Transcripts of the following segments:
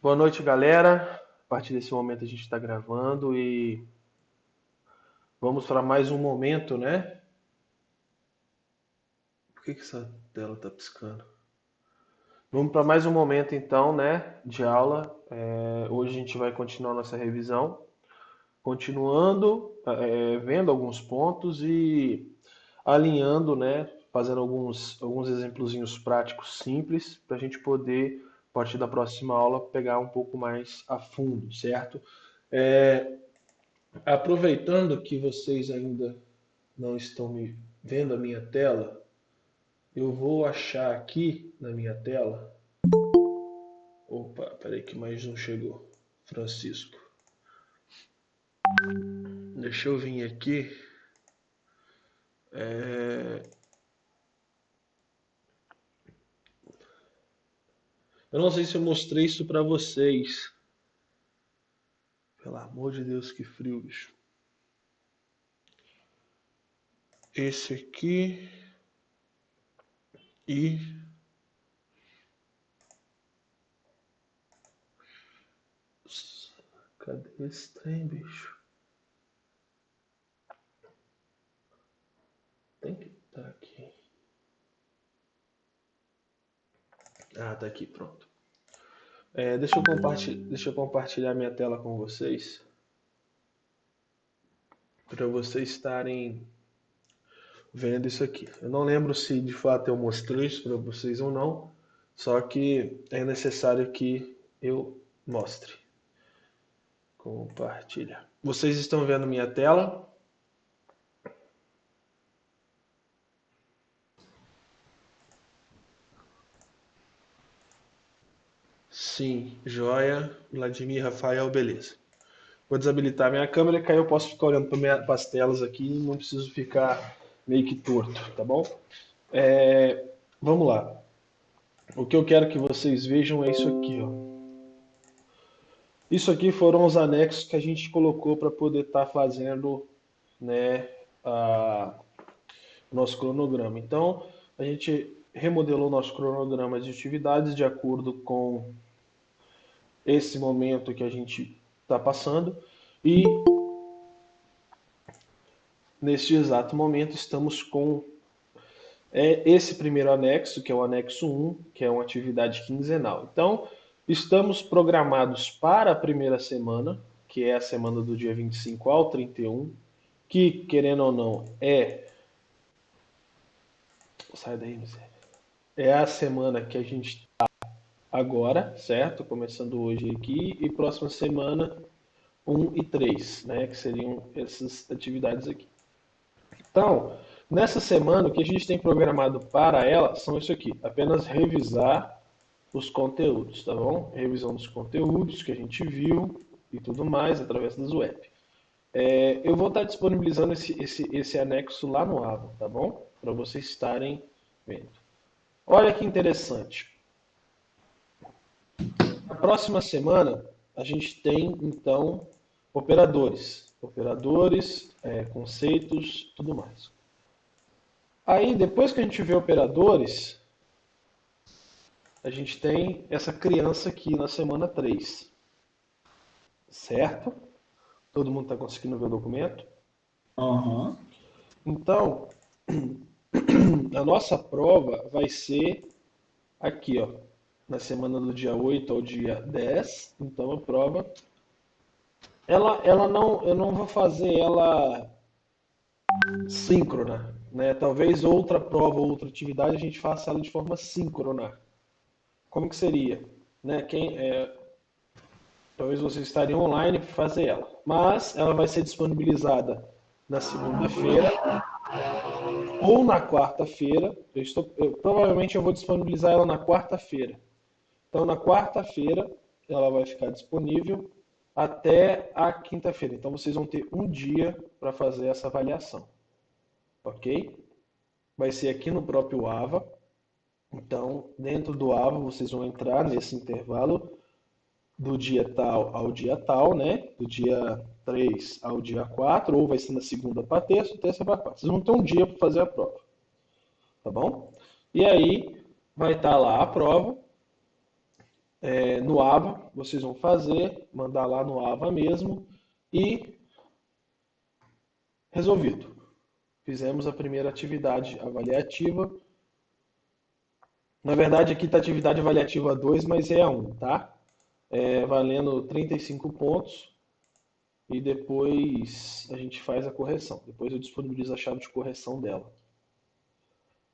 Boa noite, galera. A partir desse momento a gente está gravando e vamos para mais um momento, né? Por que essa tela tá piscando? Vamos para mais um momento, então, né, de aula. Hoje a gente vai continuar nossa revisão, continuando, vendo alguns pontos e alinhando, né, fazendo alguns exemplozinhos práticos simples para a gente poder, a partir da próxima aula, pegar um pouco mais a fundo, certo? É, Aproveitando que vocês ainda não estão me vendo a minha tela, eu vou achar aqui na minha tela. Opa, peraí que mais um chegou. Francisco. Deixa eu vir aqui. É, Eu não sei se eu mostrei isso para vocês. Pelo amor de Deus, que frio, bicho. Esse aqui e cadê esse trem, bicho? Tem que estar aqui. Ah, tá aqui, pronto. Deixa eu compartilhar minha tela com vocês, para vocês estarem vendo isso aqui. Eu não lembro se de fato eu mostrei isso para vocês ou não, só que é necessário que eu mostre. Compartilhar. Vocês estão vendo minha tela? Sim, joia. Vladimir Rafael, beleza. Vou desabilitar minha câmera, que aí eu posso ficar olhando para as telas aqui e não preciso ficar meio que torto, tá bom? Vamos lá. O que eu quero que vocês vejam é isso aqui, ó. Isso aqui foram os anexos que a gente colocou para poder estar fazendo, né, o nosso cronograma. Então, a gente remodelou nosso cronograma de atividades de acordo com esse momento que a gente está passando e neste exato momento estamos com esse primeiro anexo, que é o anexo 1, que é uma atividade quinzenal. Então, estamos programados para a primeira semana, que é a semana do dia 25 ao 31, que, querendo ou não, sai daí, miséria. É a semana que a gente está agora, certo? Começando hoje aqui, e próxima semana 1 e 3, né? Que seriam essas atividades aqui. Então, nessa semana, o que a gente tem programado para ela são isso aqui: apenas revisar os conteúdos, tá bom? Revisão dos conteúdos que a gente viu e tudo mais através das web. Eu vou estar disponibilizando esse anexo lá no Ava, tá bom? Para vocês estarem vendo. Olha que interessante. Na próxima semana, a gente tem, então, operadores. Operadores, conceitos, tudo mais. Aí, depois que a gente vê operadores, a gente tem essa criança aqui na semana 3. Certo? Todo mundo está conseguindo ver o documento? Aham. Então, a nossa prova vai ser aqui, ó, na semana do dia 8 ao dia 10. Então, a prova, ela não, eu não vou fazer ela síncrona, né? Talvez outra prova, outra atividade, a gente faça ela de forma síncrona. Como que seria? Né? Talvez vocês estariam online para fazer ela. Mas ela vai ser disponibilizada na segunda-feira ou na quarta-feira. Provavelmente eu vou disponibilizar ela na quarta-feira. Então, na quarta-feira, ela vai ficar disponível até a quinta-feira. Então, vocês vão ter um dia para fazer essa avaliação. Ok? Vai ser aqui no próprio AVA. Então, dentro do AVA, vocês vão entrar nesse intervalo do dia tal ao dia tal, né? Do dia 3 ao dia 4, ou vai ser na segunda para terça, terça para quarta. Vocês vão ter um dia para fazer a prova, tá bom? E aí vai estar lá a prova. no AVA, vocês vão fazer, mandar lá no AVA mesmo e resolvido. Fizemos a primeira atividade avaliativa. Na verdade, aqui está atividade avaliativa 2, mas é a 1, tá? Valendo 35 pontos e depois a gente faz a correção. Depois eu disponibilizo a chave de correção dela.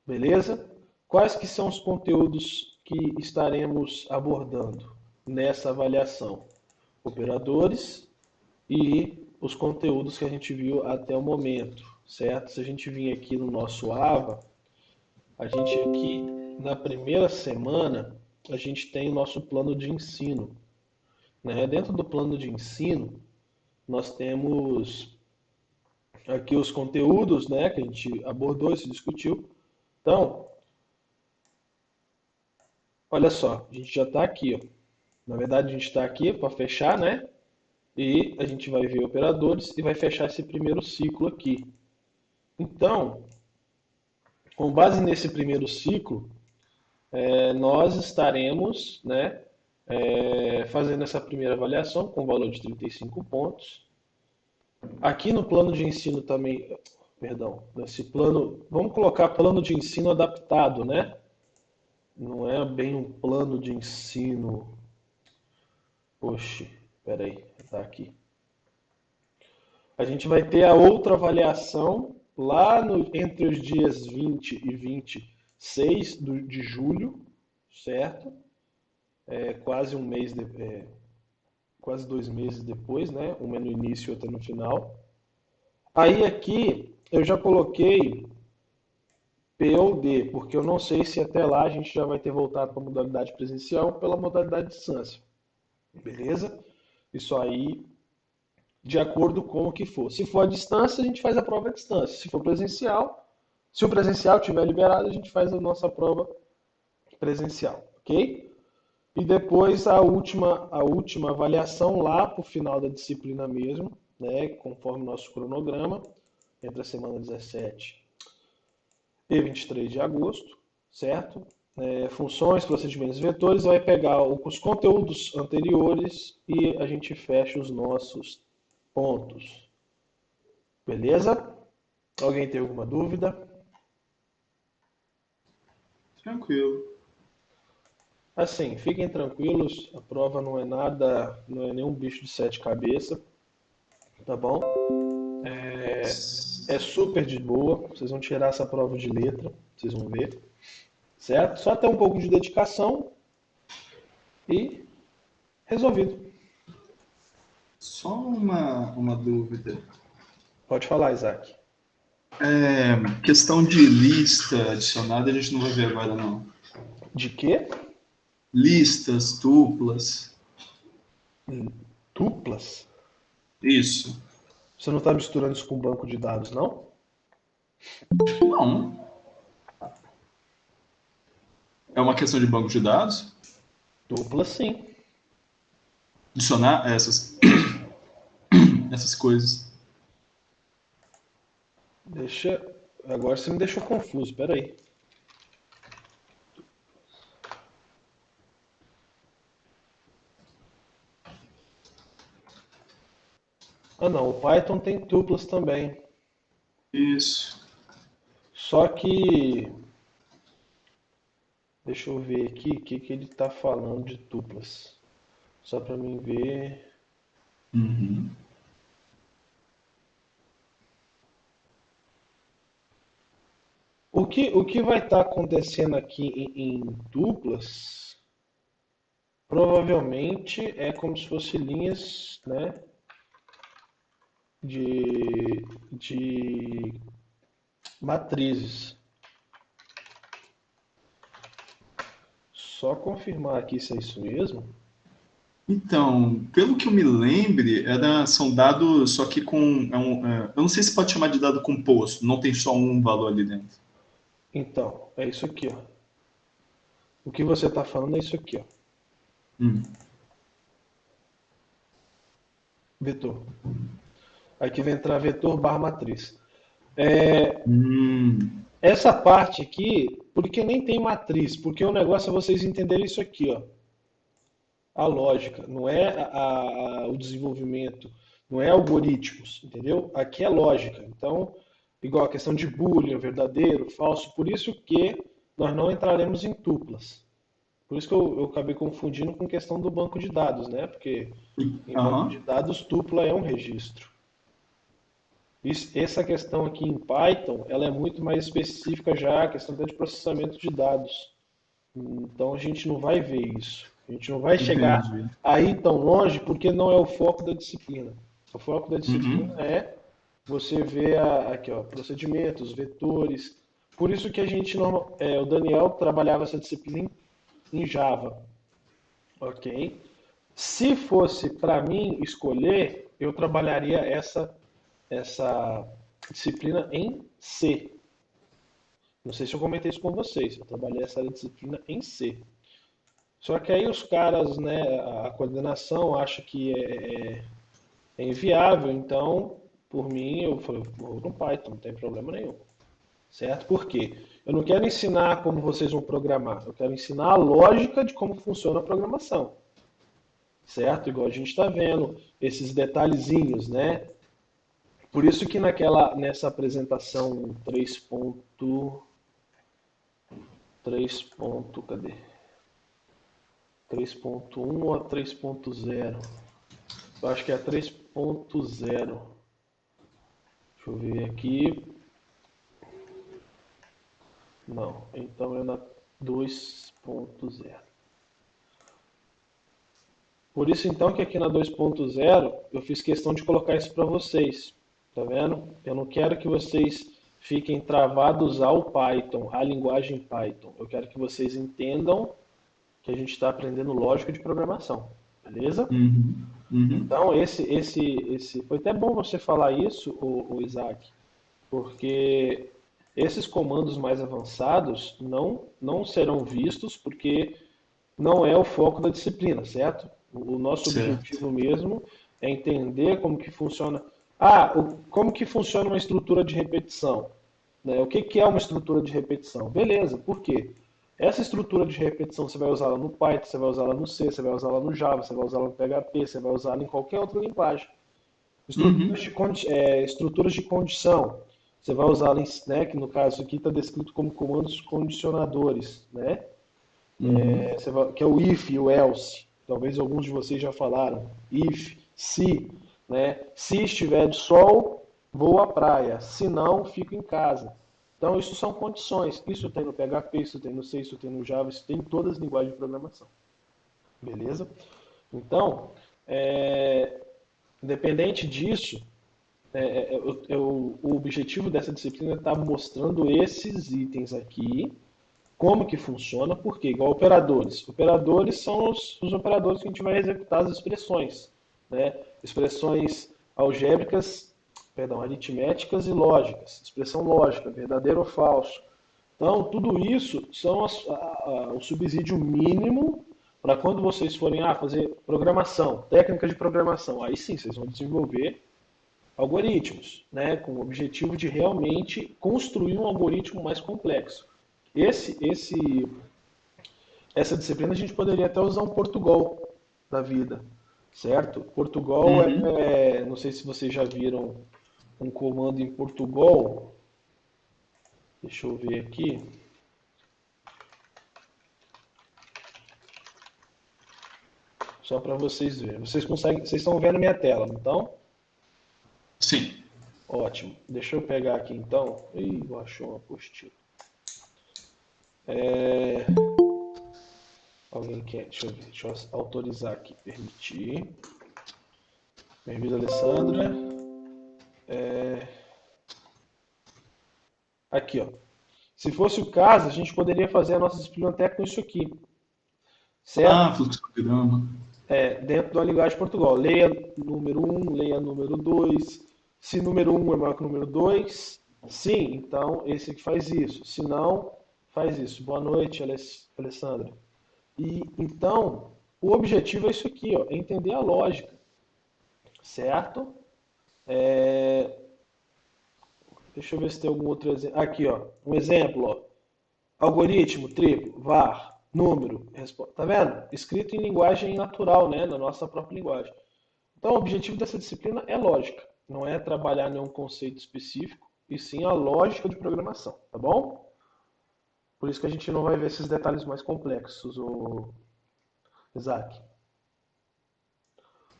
Beleza? Quais que são os conteúdos que estaremos abordando nessa avaliação? Operadores e os conteúdos que a gente viu até o momento, certo? Se a gente vir aqui no nosso AVA, a gente aqui na primeira semana, a gente tem o nosso plano de ensino, né? Dentro do plano de ensino, nós temos aqui os conteúdos, né, que a gente abordou e se discutiu. Então, olha só, a gente já está aqui, ó. Na verdade, a gente está aqui para fechar, né? E a gente vai ver operadores e vai fechar esse primeiro ciclo aqui. Então, com base nesse primeiro ciclo, nós estaremos, né, fazendo essa primeira avaliação com valor de 35 pontos. Aqui no plano de ensino também, perdão, nesse plano, vamos colocar plano de ensino adaptado, né? Não é bem um plano de ensino. Oxe, peraí, tá aqui. A gente vai ter a outra avaliação lá entre os dias 20 e 26 de julho, certo? Quase um mês, quase 2 meses depois, né? Uma no início e outra no final. Aí aqui eu já coloquei P ou D, porque eu não sei se até lá a gente já vai ter voltado para a modalidade presencial ou pela modalidade de distância. Beleza? Isso aí, de acordo com o que for. Se for a distância, a gente faz a prova à distância. Se for presencial, se o presencial estiver liberado, a gente faz a nossa prova presencial, ok? E depois a última avaliação lá para o final da disciplina mesmo, né, conforme o nosso cronograma, entre a semana 17 e 23 de agosto, certo? Funções, procedimentos, vetores, vai pegar os conteúdos anteriores e a gente fecha os nossos pontos. Beleza? Alguém tem alguma dúvida? Tranquilo. Assim, fiquem tranquilos, a prova não é nada, não é nenhum bicho de 7 cabeças, tá bom? É super de boa, vocês vão tirar essa prova de letra, vocês vão ver, certo? Só ter um pouco de dedicação e resolvido. Só uma dúvida. Pode falar, Isaac. Questão de lista adicionada, a gente não vai ver agora, não. De quê? Listas, duplas. Duplas? Isso. Você não está misturando isso com banco de dados, não? Não. É uma questão de banco de dados? Duplas, sim. Adicionar essas coisas. Agora você me deixou confuso, peraí. Ah não, o Python tem tuplas também. Isso. Só que deixa eu ver aqui o que ele está falando de tuplas. Só para mim ver. Uhum. O que vai estar acontecendo aqui em duplas, provavelmente é como se fosse linhas, né, de matrizes. Só confirmar aqui se é isso mesmo. Então, pelo que eu me lembre, são dados, só que eu não sei se pode chamar de dado composto, não tem só um valor ali dentro. Então, é isso aqui, ó. O que você está falando é isso aqui, ó. Vetor. Aqui vai entrar vetor barra matriz. Essa parte aqui, porque nem tem matriz, porque o negócio é vocês entenderem isso aqui, ó. a lógica, não é o desenvolvimento, não é algoritmos, entendeu? Aqui é lógica. Então, igual a questão de Boolean, verdadeiro, falso, por isso que nós não entraremos em tuplas. Por isso que eu acabei confundindo com questão do banco de dados, né? Porque em banco de Aham, dados, tupla é um registro. Essa questão aqui em Python, ela é muito mais específica já, a questão até de processamento de dados. Então a gente não vai ver isso. A gente não vai chegar entendi. aí tão longe porque não é o foco da disciplina. O foco da disciplina Uhum, é você ver aqui, ó, procedimentos, vetores. Por isso que a gente o Daniel trabalhava essa disciplina em Java, ok? Se fosse para mim escolher, eu trabalharia essa disciplina em C. Não sei se eu comentei isso com vocês. Eu trabalhei essa disciplina em C. Só que aí os caras, né, a coordenação acha que é inviável, então, por mim, eu falei, vou no Python, não tem problema nenhum. Certo? Por quê? Eu não quero ensinar como vocês vão programar, eu quero ensinar a lógica de como funciona a programação. Certo? Igual a gente está vendo, esses detalhezinhos, né? Por isso que nessa apresentação 3. Cadê? 3.1 ou 3.0? Eu acho que é a 3.0. Deixa eu ver aqui. Não, então é na 2.0. Por isso então que aqui na 2.0 eu fiz questão de colocar isso para vocês. Tá vendo? Eu não quero que vocês fiquem travados ao Python, à linguagem Python. Eu quero que vocês entendam que a gente está aprendendo lógica de programação. Beleza? uhum, uhum. Então, foi até bom você falar isso, o Isaac, porque esses comandos mais avançados não serão vistos porque não é o foco da disciplina, certo? O nosso Certo. objetivo mesmo é entender como que funciona. Como que funciona uma estrutura de repetição? Né? O que é uma estrutura de repetição? Beleza, por quê? Essa estrutura de repetição você vai usá-la no Python, você vai usá-la no C, você vai usá-la no Java, você vai usá-la no PHP, você vai usá-la em qualquer outra linguagem. Uhum, Estruturas de condição. Você vai usá-la, né, que no caso aqui está descrito como comandos condicionadores, né? uhum. Que é o if e o else. Talvez alguns de vocês já falaram. If, se, né? Se estiver de sol, vou à praia. Se não, fico em casa. Então, isso são condições. Isso tem no PHP, isso tem no C, isso tem no Java, isso tem em todas as linguagens de programação. Beleza? Então, é, independente disso, o objetivo dessa disciplina é estar mostrando esses itens aqui, como que funciona, porque igual operadores. Operadores são os operadores que a gente vai executar as expressões, né? Expressões algébricas, perdão, aritméticas e lógicas. Expressão lógica, verdadeiro ou falso. Então, tudo isso são o subsídio mínimo para quando vocês forem fazer programação, técnicas de programação. Aí sim, vocês vão desenvolver algoritmos, né, com o objetivo de realmente construir um algoritmo mais complexo. Esse, esse, essa disciplina a gente poderia até usar um Portugal da vida, certo? Portugal Uhum. não sei se vocês já viram um comando em Portugal. Deixa eu ver aqui. Só para vocês verem. Vocês estão vendo minha tela, então? Sim. Ótimo. Deixa eu pegar aqui então. Ih, achou uma apostila. É, alguém quer? Deixa eu ver. Deixa eu autorizar aqui. Permitir. Bem-vinda, Alessandra. Aqui, ó. Se fosse o caso, a gente poderia fazer a nossa disciplina até com isso aqui, certo? Ah, fluxograma. Dentro da linguagem de Portugal. Leia número um, leia número 2. Se número um é maior que o número 2, sim, então esse aqui faz isso. Se não, faz isso. Boa noite, Alessandra. E então, o objetivo é isso aqui, ó, é entender a lógica, certo? É, deixa eu ver se tem algum outro exemplo. Aqui, ó, um exemplo, ó. Algoritmo triplo, var. número, tá vendo? Escrito em linguagem natural, né? Na nossa própria linguagem. Então, o objetivo dessa disciplina é lógica, não é trabalhar nenhum conceito específico, e sim a lógica de programação, tá bom? Por isso que a gente não vai ver esses detalhes mais complexos, o Isaac.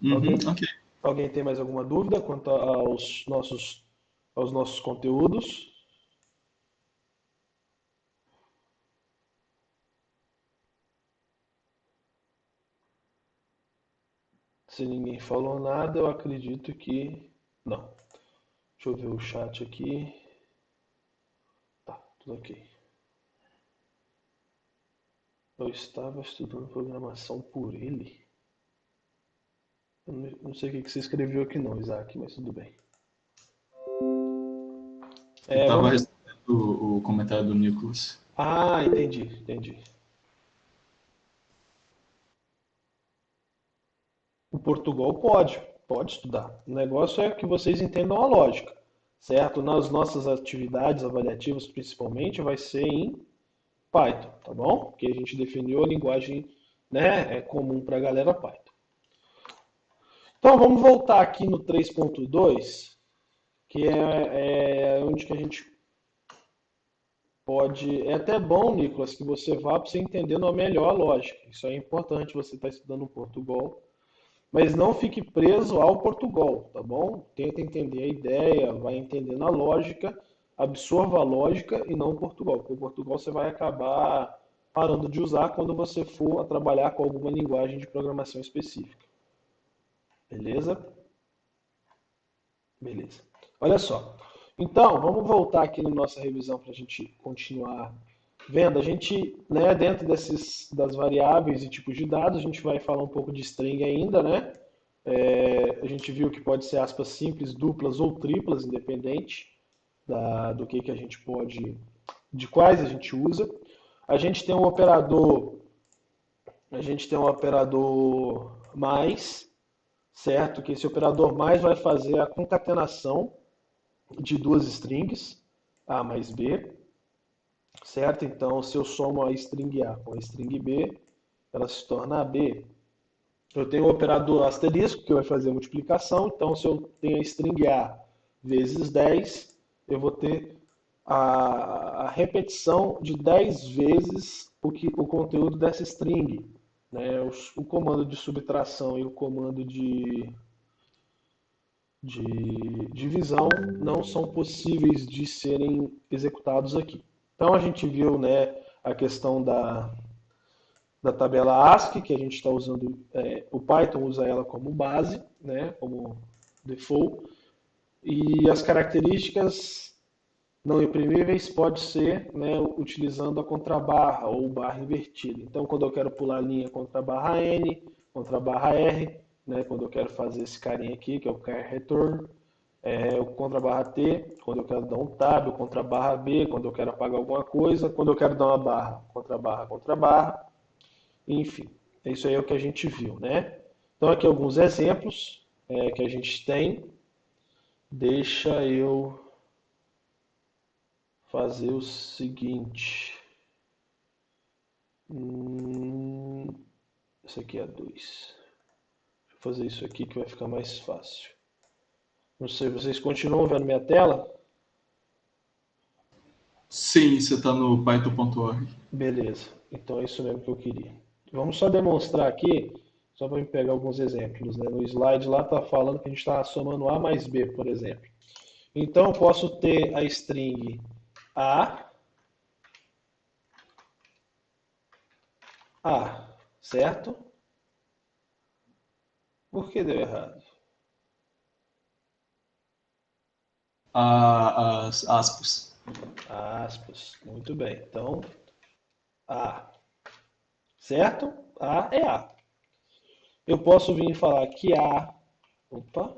Uhum, Alguém, ok. alguém tem mais alguma dúvida quanto aos nossos conteúdos? Se ninguém falou nada, eu acredito que não. Deixa eu ver o chat aqui. Tá, tudo ok. Eu estava estudando programação por ele. Eu não sei o que você escreveu aqui não, Isaac, mas tudo bem. Eu estava Vamos. respondendo o comentário do Nicolas. Ah, entendi, entendi. O Portugal pode estudar. O negócio é que vocês entendam a lógica, certo? Nas nossas atividades avaliativas, principalmente, vai ser em Python, tá bom? Porque a gente definiu a linguagem, né, comum para a galera Python. Então vamos voltar aqui no 3.2, que é onde que a gente pode. É até bom, Nicolas, que você vá para você entendendo melhor a lógica. Isso é importante, você está estudando Portugal. Mas não fique preso ao Portugal, tá bom? Tenta entender a ideia, vai entendendo a lógica, absorva a lógica e não o Portugal, porque o Portugal você vai acabar parando de usar quando você for a trabalhar com alguma linguagem de programação específica. Beleza? Beleza. Olha só. Então, vamos voltar aqui na nossa revisão para a gente continuar vendo. A gente, né, dentro das variáveis e tipos de dados, a gente vai falar um pouco de string ainda, né? A gente viu que pode ser aspas simples, duplas ou triplas, independente do que a gente pode, de quais a gente usa. A gente tem um operador, a gente tem um operador mais, certo? Que esse operador mais vai fazer a concatenação de duas strings, A mais B, certo? Então, se eu somo a string A com a string B, ela se torna AB. Eu tenho o operador asterisco, que vai fazer a multiplicação. Então, se eu tenho a string A vezes 10, eu vou ter a repetição de 10 vezes o conteúdo dessa string. Né? O comando de subtração e o comando de divisão não são possíveis de serem executados aqui. Então, a gente viu, né, a questão da tabela ASCII, que a gente está usando, o Python usa ela como base, né, como default, e as características não imprimíveis pode ser, né, utilizando a contrabarra ou barra invertida. Então, quando eu quero pular a linha contra barra N, contra barra R, né, quando eu quero fazer esse carinha aqui, que é o car return, o contra barra T, quando eu quero dar um tab, o contra barra B, quando eu quero apagar alguma coisa, quando eu quero dar uma barra, contra barra, enfim, isso aí é o que a gente viu, né? Então, aqui alguns exemplos que a gente tem. Deixa eu fazer o seguinte. Isso aqui é 2. Deixa eu fazer isso aqui que vai ficar mais fácil. Não sei, vocês continuam vendo minha tela? Sim, você está no python.org. Beleza, então é isso mesmo que eu queria. Vamos só demonstrar aqui, só para me pegar alguns exemplos. Né? No slide lá está falando que a gente está somando A mais B, por exemplo. Então eu posso ter a string A, certo? Por que deu errado? As aspas. Aspas, muito bem. Então, A, certo? A é A. Eu posso vir e falar que opa,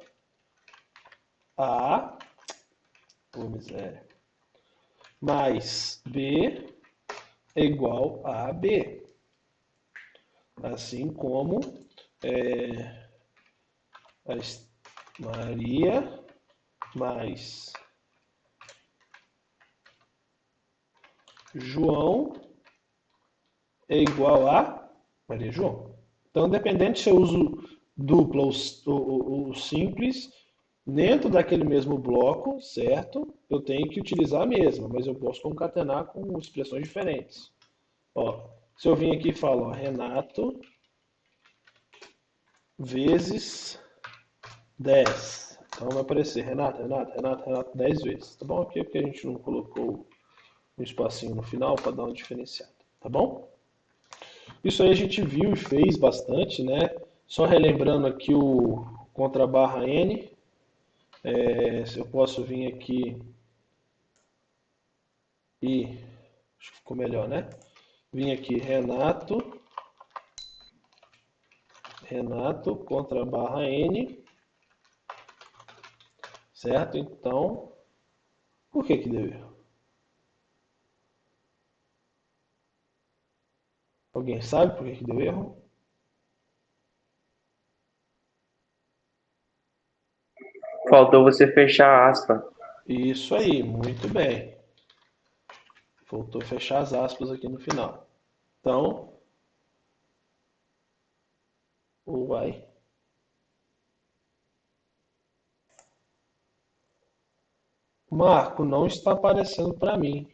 A, miséria, mais B é igual a B. Assim como a Maria mais João é igual a Maria João. Então, dependente se eu uso dupla ou simples, dentro daquele mesmo bloco, certo? Eu tenho que utilizar a mesma, mas eu posso concatenar com expressões diferentes. Ó, se eu vim aqui e falo, ó, Renato vezes 10. Então vai aparecer Renato, Renato, Renato, Renato 10 vezes. Tá bom? Aqui é porque a gente não colocou um espacinho no final para dar uma diferenciada. Tá bom? Isso aí a gente viu e fez bastante, né? Só relembrando aqui o contra barra N. Se eu posso vir aqui e... Acho que ficou melhor, né? Vim aqui Renato contra barra N. Certo? Então, por que deu erro? Alguém sabe por que deu erro? Faltou você fechar a aspa. Isso aí, muito bem. Faltou fechar as aspas aqui no final. Então, uai. Marco, não está aparecendo para mim.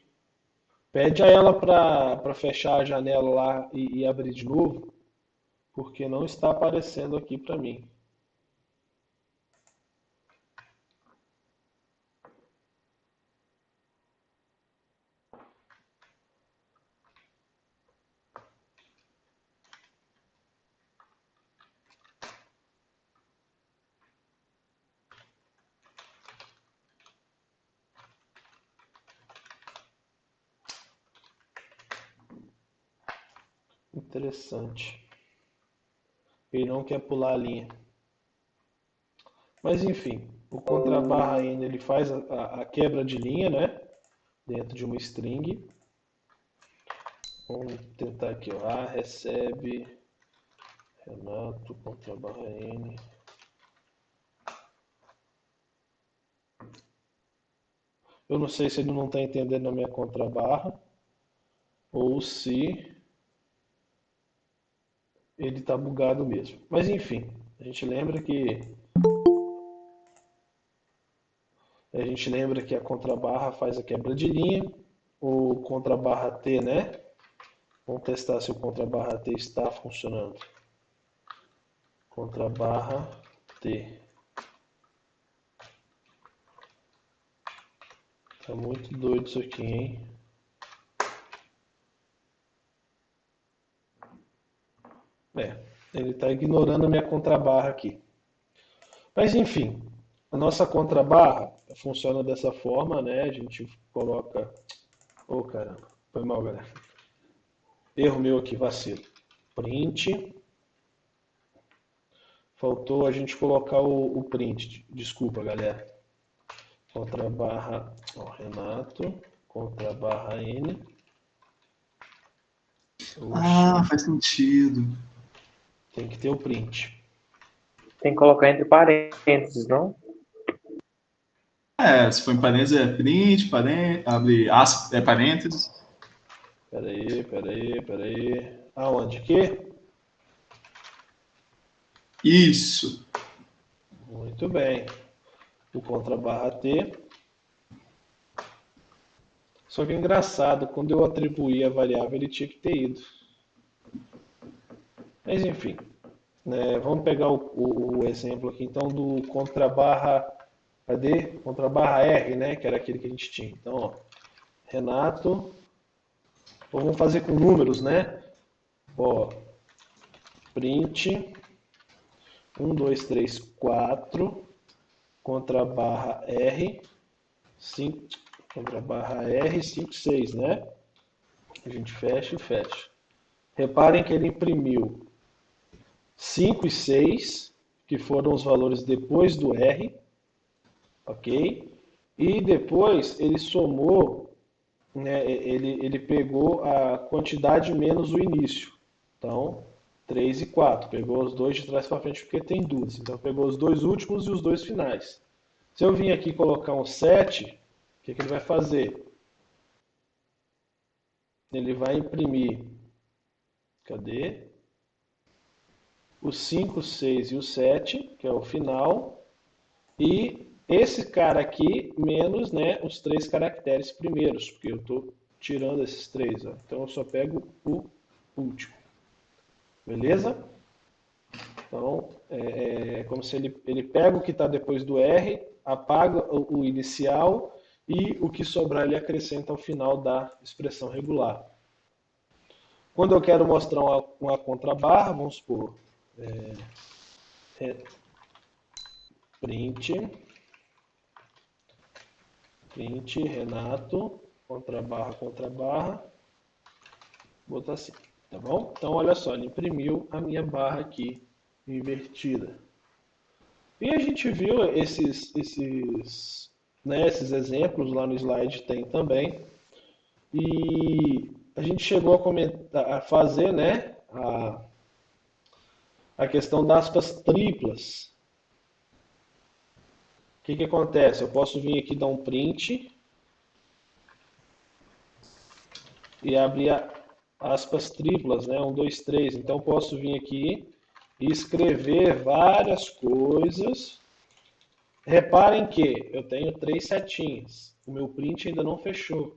Pede a ela para fechar a janela lá e abrir de novo, porque não está aparecendo aqui para mim. Interessante. Ele não quer pular a linha. Mas enfim, o contrabarra N ele faz a quebra de linha, né? Dentro de uma string. Vamos tentar aqui, ó. A recebe Renato contrabarra N. Eu não sei se ele não está entendendo a minha contrabarra ou se ele está bugado mesmo. Mas enfim, a gente lembra que a contrabarra faz a quebra de linha, o contrabarra T, né? Vamos testar se o contrabarra T está funcionando. Contrabarra T. Tá muito doido isso aqui, hein? Ele está ignorando a minha contrabarra aqui. Mas enfim, a nossa contrabarra funciona dessa forma, né? A gente coloca. Oh, caramba, foi mal, galera. Erro meu aqui, vacilo. Print. Faltou a gente colocar o print. Desculpa, galera. Contrabarra Renato. Contrabarra N. Ah, faz sentido. Tem que ter o print. Tem que colocar entre parênteses, não? Se for em parênteses, é print, abre aspas, é parênteses. Peraí. Aonde? Que? Isso. Muito bem. O contrabarra T. Só que é engraçado, quando eu atribuí a variável, ele tinha que ter ido. Mas enfim, né, vamos pegar o exemplo aqui então do contrabarra, cadê? Contrabarra R, né, que era aquele que a gente tinha. Então, ó, Renato, vamos fazer com números, né? Ó, print 1, 2, 3, 4, contrabarra R, 5, contrabarra R, 5, 6, né? A gente fecha e fecha. Reparem que ele imprimiu 5 e 6, que foram os valores depois do R, ok? E depois ele somou, né, ele pegou a quantidade menos o início. Então, 3 e 4. Pegou os dois de trás para frente porque tem duas. Então, pegou os dois últimos e os dois finais. Se eu vim aqui colocar um 7, o que ele vai fazer? Ele vai imprimir Cadê? O 5, 6 e o 7, que é o final. E esse cara aqui menos, né, os 3 caracteres primeiros, porque eu estou tirando esses 3. Ó. Então eu só pego o último. Beleza? Então, é como se ele pega o que está depois do R, apaga o inicial e o que sobrar ele acrescenta ao final da expressão regular. Quando eu quero mostrar uma contrabarra, vamos supor, print Renato, contrabarra, vou botar assim, tá bom? Então, olha só, ele imprimiu a minha barra aqui, invertida. E a gente viu esses exemplos lá no slide, tem também. E a gente chegou a fazer, né, a questão das aspas triplas. O que acontece? Eu posso vir aqui dar um print e abrir aspas triplas, né? 1, 2, 3. Então eu posso vir aqui e escrever várias coisas. Reparem que eu tenho 3 setinhas. O meu print ainda não fechou.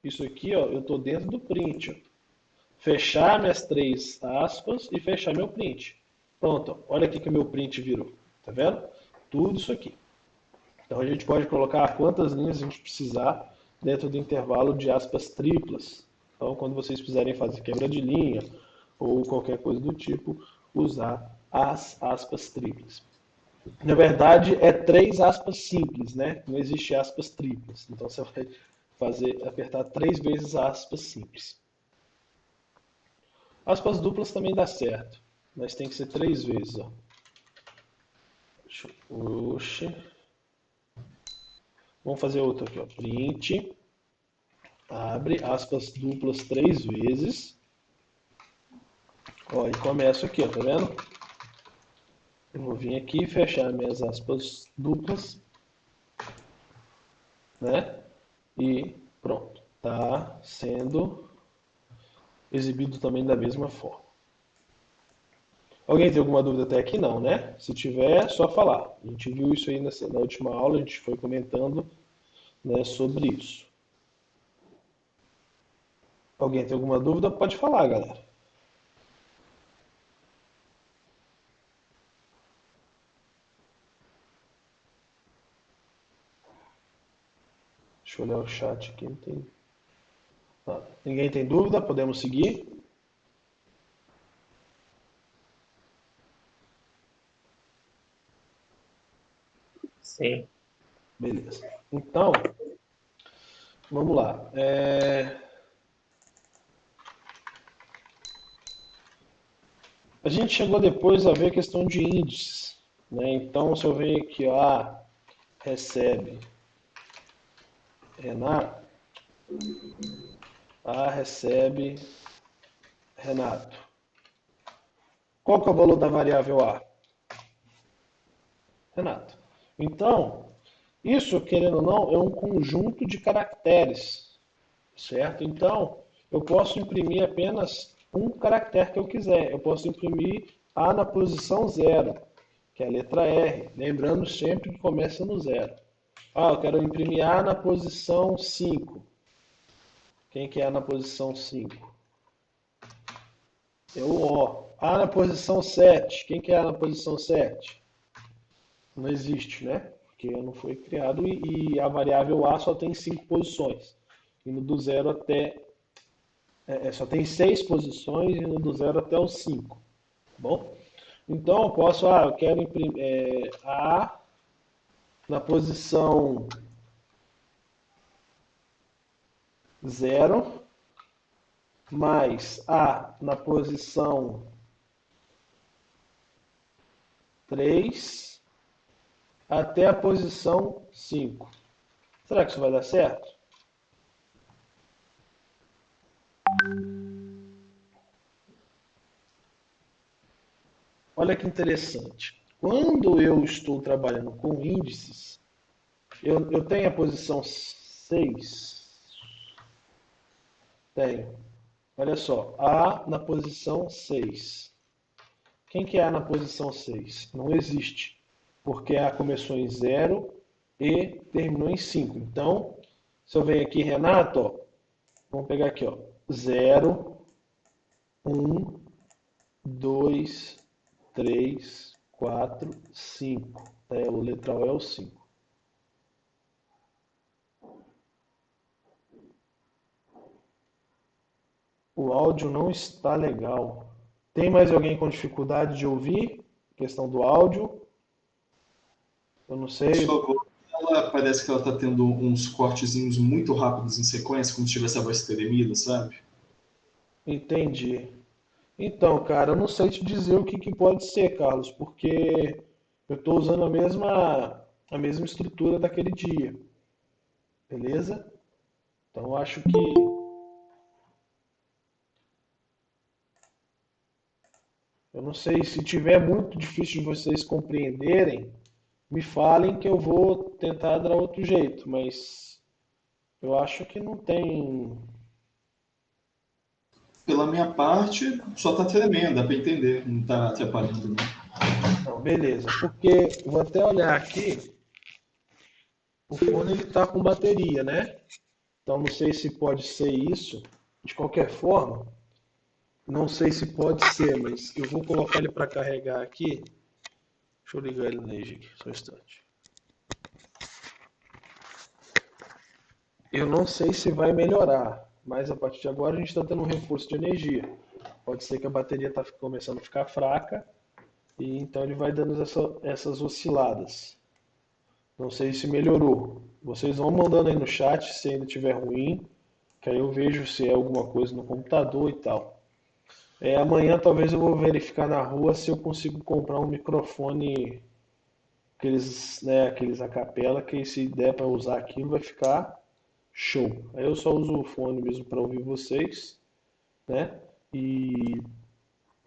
Isso aqui, ó, eu estou dentro do print. Ó. Fechar minhas 3 aspas e fechar meu print. Pronto, ó. Olha aqui que o meu print virou. Tá vendo? Tudo isso aqui. Então a gente pode colocar quantas linhas a gente precisar dentro do intervalo de aspas triplas. Então quando vocês quiserem fazer quebra de linha ou qualquer coisa do tipo, usar as aspas triplas. Na verdade é 3 aspas simples, né? Não existe aspas triplas. Então você vai apertar 3 vezes aspas simples. Aspas duplas também dá certo, mas tem que ser 3 vezes. Ó. Oxe. Vamos fazer outro aqui, ó. Print, abre aspas duplas 3 vezes. Ó, e começo aqui, ó, tá vendo? Eu vou vir aqui e fechar minhas aspas duplas, né? E pronto, tá sendo exibido também da mesma forma. Alguém tem alguma dúvida até aqui? Não, né? Se tiver, é só falar. A gente viu isso aí na última aula, a gente foi comentando, né, sobre isso. Alguém tem alguma dúvida? Pode falar, galera. Deixa eu olhar o chat aqui. Não tem... ninguém tem dúvida? Podemos seguir? Sim. Beleza. Então, vamos lá. A gente chegou depois a ver a questão de índices. Né? Então, se eu venho aqui, ó, recebe Renato, recebe Renato. Qual que é o valor da variável A? Renato. Então, isso, querendo ou não, é um conjunto de caracteres, certo? Então, eu posso imprimir apenas um caractere que eu quiser. Eu posso imprimir A na posição 0, que é a letra R, lembrando sempre que começa no 0. Eu quero imprimir A na posição 5. Quem que é A na posição 5? É o O. A na posição 7. Quem que é A na posição 7? Não existe, né? Porque não foi criado e a variável A só tem 5 posições. Indo do 0 até... só tem 6 posições, indo do 0 até o 5. Tá bom? Então, eu posso... eu quero imprimir A na posição 0, mais A na posição 3, até a posição 5. Será que isso vai dar certo? Olha que interessante. Quando eu estou trabalhando com índices, eu tenho a posição 6. Tenho. Olha só, A na posição 6. Quem que é A na posição 6? Não existe, porque A começou em 0 e terminou em 5. Então, se eu venho aqui, Renato, ó, vamos pegar aqui, ó, 0, 1, 2, 3, 4, 5. O letral é o 5. O áudio não está legal. Tem mais alguém com dificuldade de ouvir? Questão do áudio? Eu não sei. Sua voz, ela parece que ela tá tendo uns cortezinhos muito rápidos em sequência, como se tivesse a voz tremida, sabe? Entendi. Então, cara, eu não sei te dizer o que que pode ser, Carlos, porque eu estou usando a mesma estrutura daquele dia, beleza? Então, eu acho que eu não sei se tiver muito difícil de vocês compreenderem, me falem que eu vou tentar dar outro jeito, mas eu acho que não tem. Pela minha parte, só tá tremendo, dá para entender, não tá atrapalhando, não. Não, beleza, porque vou até olhar aqui, o fone ele tá com bateria, né? Então não sei se pode ser isso. De qualquer forma, não sei se pode ser, mas eu vou colocar ele para carregar aqui. Deixa eu ligar ele na energia aqui, só um instante. Eu não sei se vai melhorar, mas a partir de agora a gente está tendo um reforço de energia. Pode ser que a bateria está começando a ficar fraca e então ele vai dando essas osciladas. Não sei se melhorou. Vocês vão mandando aí no chat se ainda estiver ruim, que aí eu vejo se é alguma coisa no computador e tal. Amanhã talvez eu vou verificar na rua se eu consigo comprar um microfone, aqueles a capela, que se der para usar aquilo vai ficar show. Aí eu só uso o fone mesmo para ouvir vocês, né? E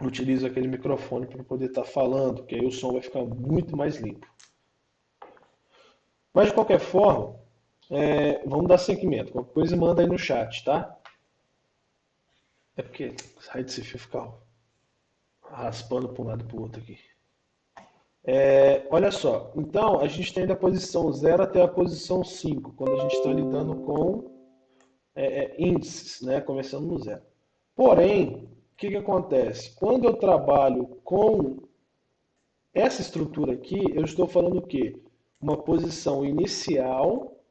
utilizo aquele microfone para poder estar falando, que aí o som vai ficar muito mais limpo. Mas de qualquer forma, vamos dar seguimento. Qualquer coisa manda aí no chat, tá? É porque sai desse fio ficar raspando para um lado e para o outro aqui. Olha só, então a gente tem da posição 0 até a posição 5 quando a gente está lidando com índices, né? Começando no zero. Porém, o que que acontece? Quando eu trabalho com essa estrutura aqui, eu estou falando o quê? Uma posição inicial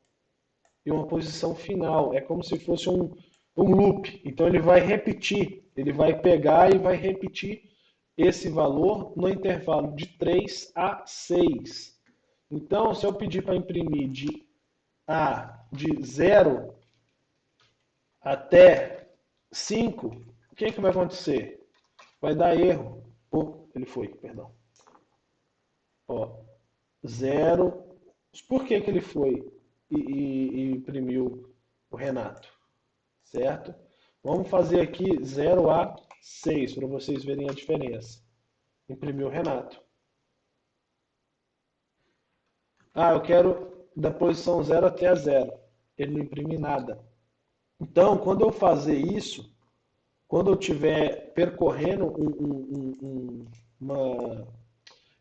e uma posição final. É como se fosse um loop. Então ele vai repetir, ele vai pegar e vai repetir esse valor no intervalo de 3 a 6. Então, se eu pedir para imprimir de 0 até 5, o que, que vai acontecer? Vai dar erro. Ele foi, perdão. Ó, 0. Por que, que ele foi e imprimiu o Renato? Certo? Vamos fazer aqui 0 a 6 para vocês verem a diferença. Imprimiu o Renato. Eu quero da posição 0 até a 0. Ele não imprime nada. Então, quando eu fazer isso, quando eu estiver percorrendo uma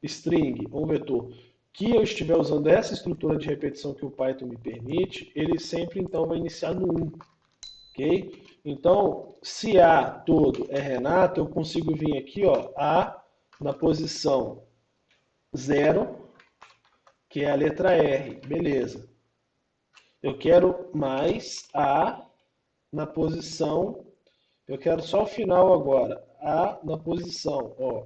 string, um vetor, que eu estiver usando essa estrutura de repetição que o Python me permite, ele sempre então vai iniciar no 1. Ok? Então, se A todo é Renato, eu consigo vir aqui, ó, A na posição 0, que é a letra R. Beleza. Eu quero mais A na posição. Eu quero só o final agora. A na posição, ó,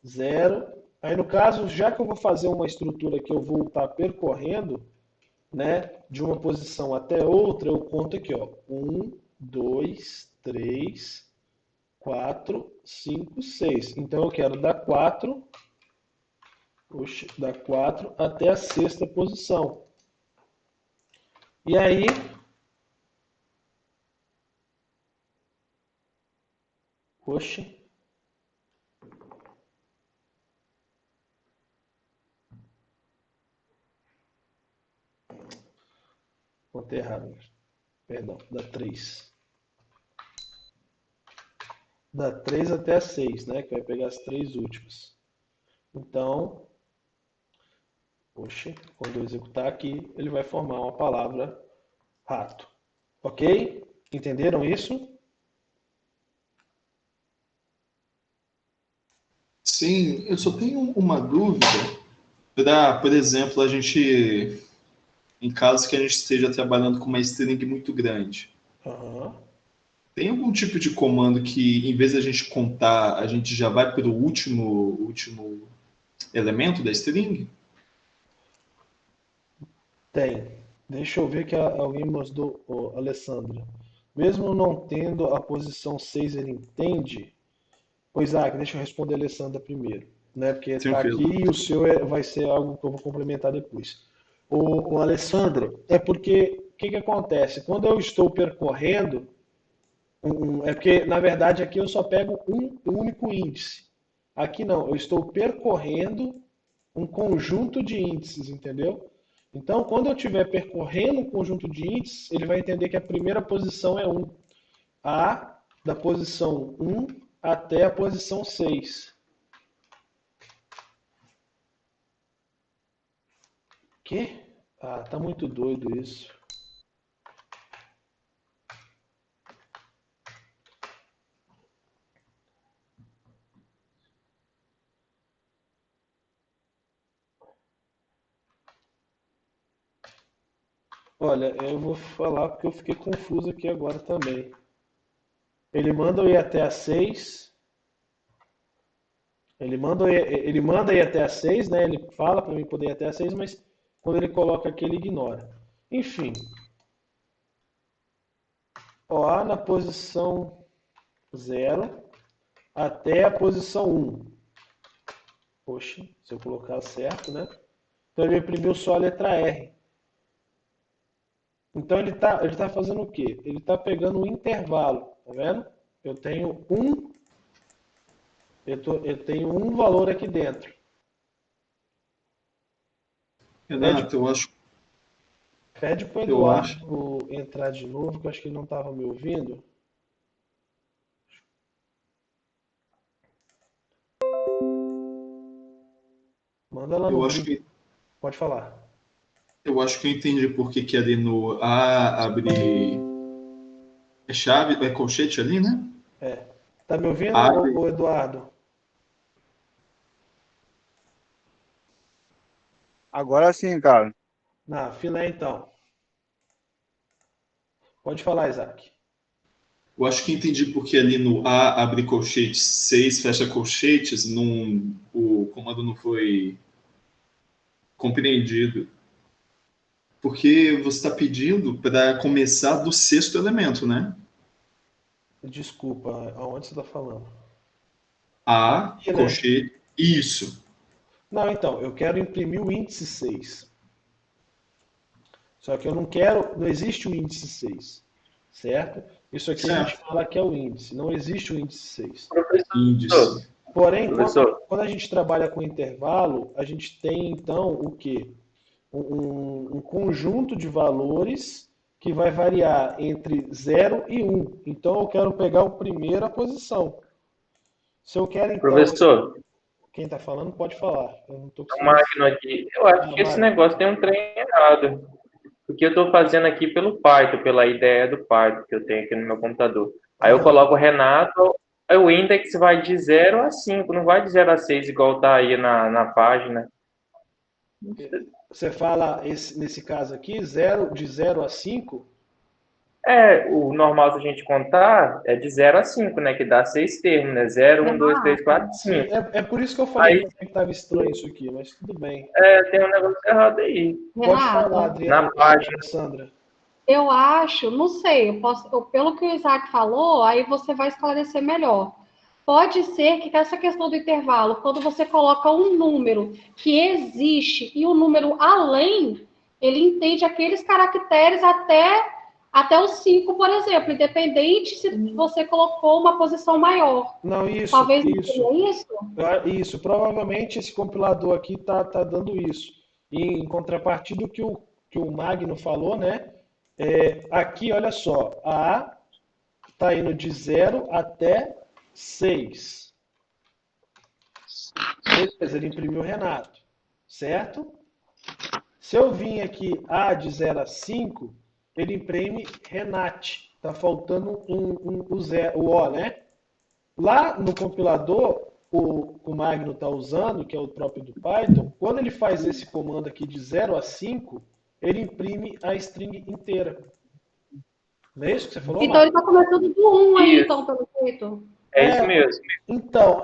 0. Aí no caso, já que eu vou fazer uma estrutura que eu vou estar percorrendo, né, de uma posição até outra, eu conto aqui, ó, 1, 2, 3, 4, 5, 6. Então eu quero da 4 até a sexta posição. E aí, oxe, contei errado. Perdão, da 3. Da 3 até a 6, né? Que vai pegar as três últimas. Então, oxe, quando eu executar aqui, ele vai formar uma palavra rato. Ok? Entenderam isso? Sim, eu só tenho uma dúvida para, por exemplo, a gente, em caso que a gente esteja trabalhando com uma string muito grande, Aham. tem algum tipo de comando que, em vez da gente contar, a gente já vai para o último elemento da string? Tem. Deixa eu ver que alguém mandou, ô, Alessandra. Mesmo não tendo a posição 6, ele entende? Pois, Isaac, deixa eu responder a Alessandra primeiro, né? Porque está aqui Tranquilo. e o seu vai ser algo que eu vou complementar depois. O Alessandra, é porque o que acontece? Quando eu estou percorrendo, é porque, na verdade, aqui eu só pego um único índice. Aqui não, eu estou percorrendo um conjunto de índices, entendeu? Então, quando eu estiver percorrendo um conjunto de índices, ele vai entender que a primeira posição é 1. A da posição 1 até a posição 6. Que? Ah, tá muito doido isso. Olha, eu vou falar porque eu fiquei confuso aqui agora também. Ele manda eu ir até a 6. Ele manda ir até a 6, né? Ele fala para mim poder ir até a 6, mas quando ele coloca aqui, ele ignora. Enfim, A na posição 0 até a posição 1. Poxa, se eu colocar certo, né? Então ele imprimiu só a letra R. Então ele tá fazendo o quê? Ele está pegando um intervalo, tá vendo? Eu tenho eu tenho um valor aqui dentro. Pede, Renato, pede para o eu acho, Eduardo entrar de novo, que eu acho que ele não estava me ouvindo. Manda lá no eu acho grupo. que, Pode falar. eu acho que eu entendi por que que ali no A abre é chave, é colchete ali, né? É. Tá me ouvindo, Abre. Eduardo? Agora sim, cara. Na filé então. Pode falar, Isaac. Eu acho que entendi porque ali no A abre colchetes, 6 fecha colchetes, o comando não foi compreendido. Porque você está pedindo para começar do sexto elemento, né? Desculpa, aonde você está falando? A, Aqui, né? colchete, isso. Não, então, eu quero imprimir o índice 6. Só que eu não quero, não existe o índice 6, certo? Isso aqui a gente Certo. fala que é o índice, não existe o índice 6. Professor, Índice. Porém, professor, quando a gente trabalha com intervalo, a gente tem então o quê? Um conjunto de valores que vai variar entre 0 e 1. Então eu quero pegar a primeira posição. Se eu quero então, professor, quem está falando pode falar. Eu não estou o conseguindo. Magno aqui, eu acho que esse negócio tem um trem errado. Porque eu estou fazendo aqui pelo Python, pela ideia do Python que eu tenho aqui no meu computador. Aí eu Aham. coloco Renato, aí o index vai de 0 a 5, não vai de 0 a 6 igual tá aí na página. Você fala nesse caso aqui, de 0 a 5. É, o normal da gente contar é de 0 a 5, né? Que dá 6 termos, né? 0, 1, 2, 3, 4, Sim, 5. é por isso que eu falei Aí também que estava estranho isso aqui, mas tudo bem. tem um negócio errado aí. Pode falar, Renato, Na página. Alessandra. eu acho, não sei, pelo que o Isaac falou, aí você vai esclarecer melhor. Pode ser que essa questão do intervalo, quando você coloca um número que existe e o número além, ele entende aqueles caracteres até os 5, por exemplo, independente se você colocou uma posição maior. Não, isso, Talvez não isso. seja isso? Isso, provavelmente esse compilador aqui tá dando isso. E em contrapartida do que o Magno falou, né? Aqui, olha só, a A está indo de 0 até 6. Beleza, ele imprimiu Renato, certo? Se eu vim aqui A de 0 a 5, ele imprime Renate. Tá faltando o O, né? Lá no compilador, o Magno está usando, que é o próprio do Python, quando ele faz esse comando aqui de 0 a 5, ele imprime a string inteira. Não é isso que você falou, Então ele Magno? está começando do 1 aí, Isso. então, pelo jeito. É isso mesmo. Então,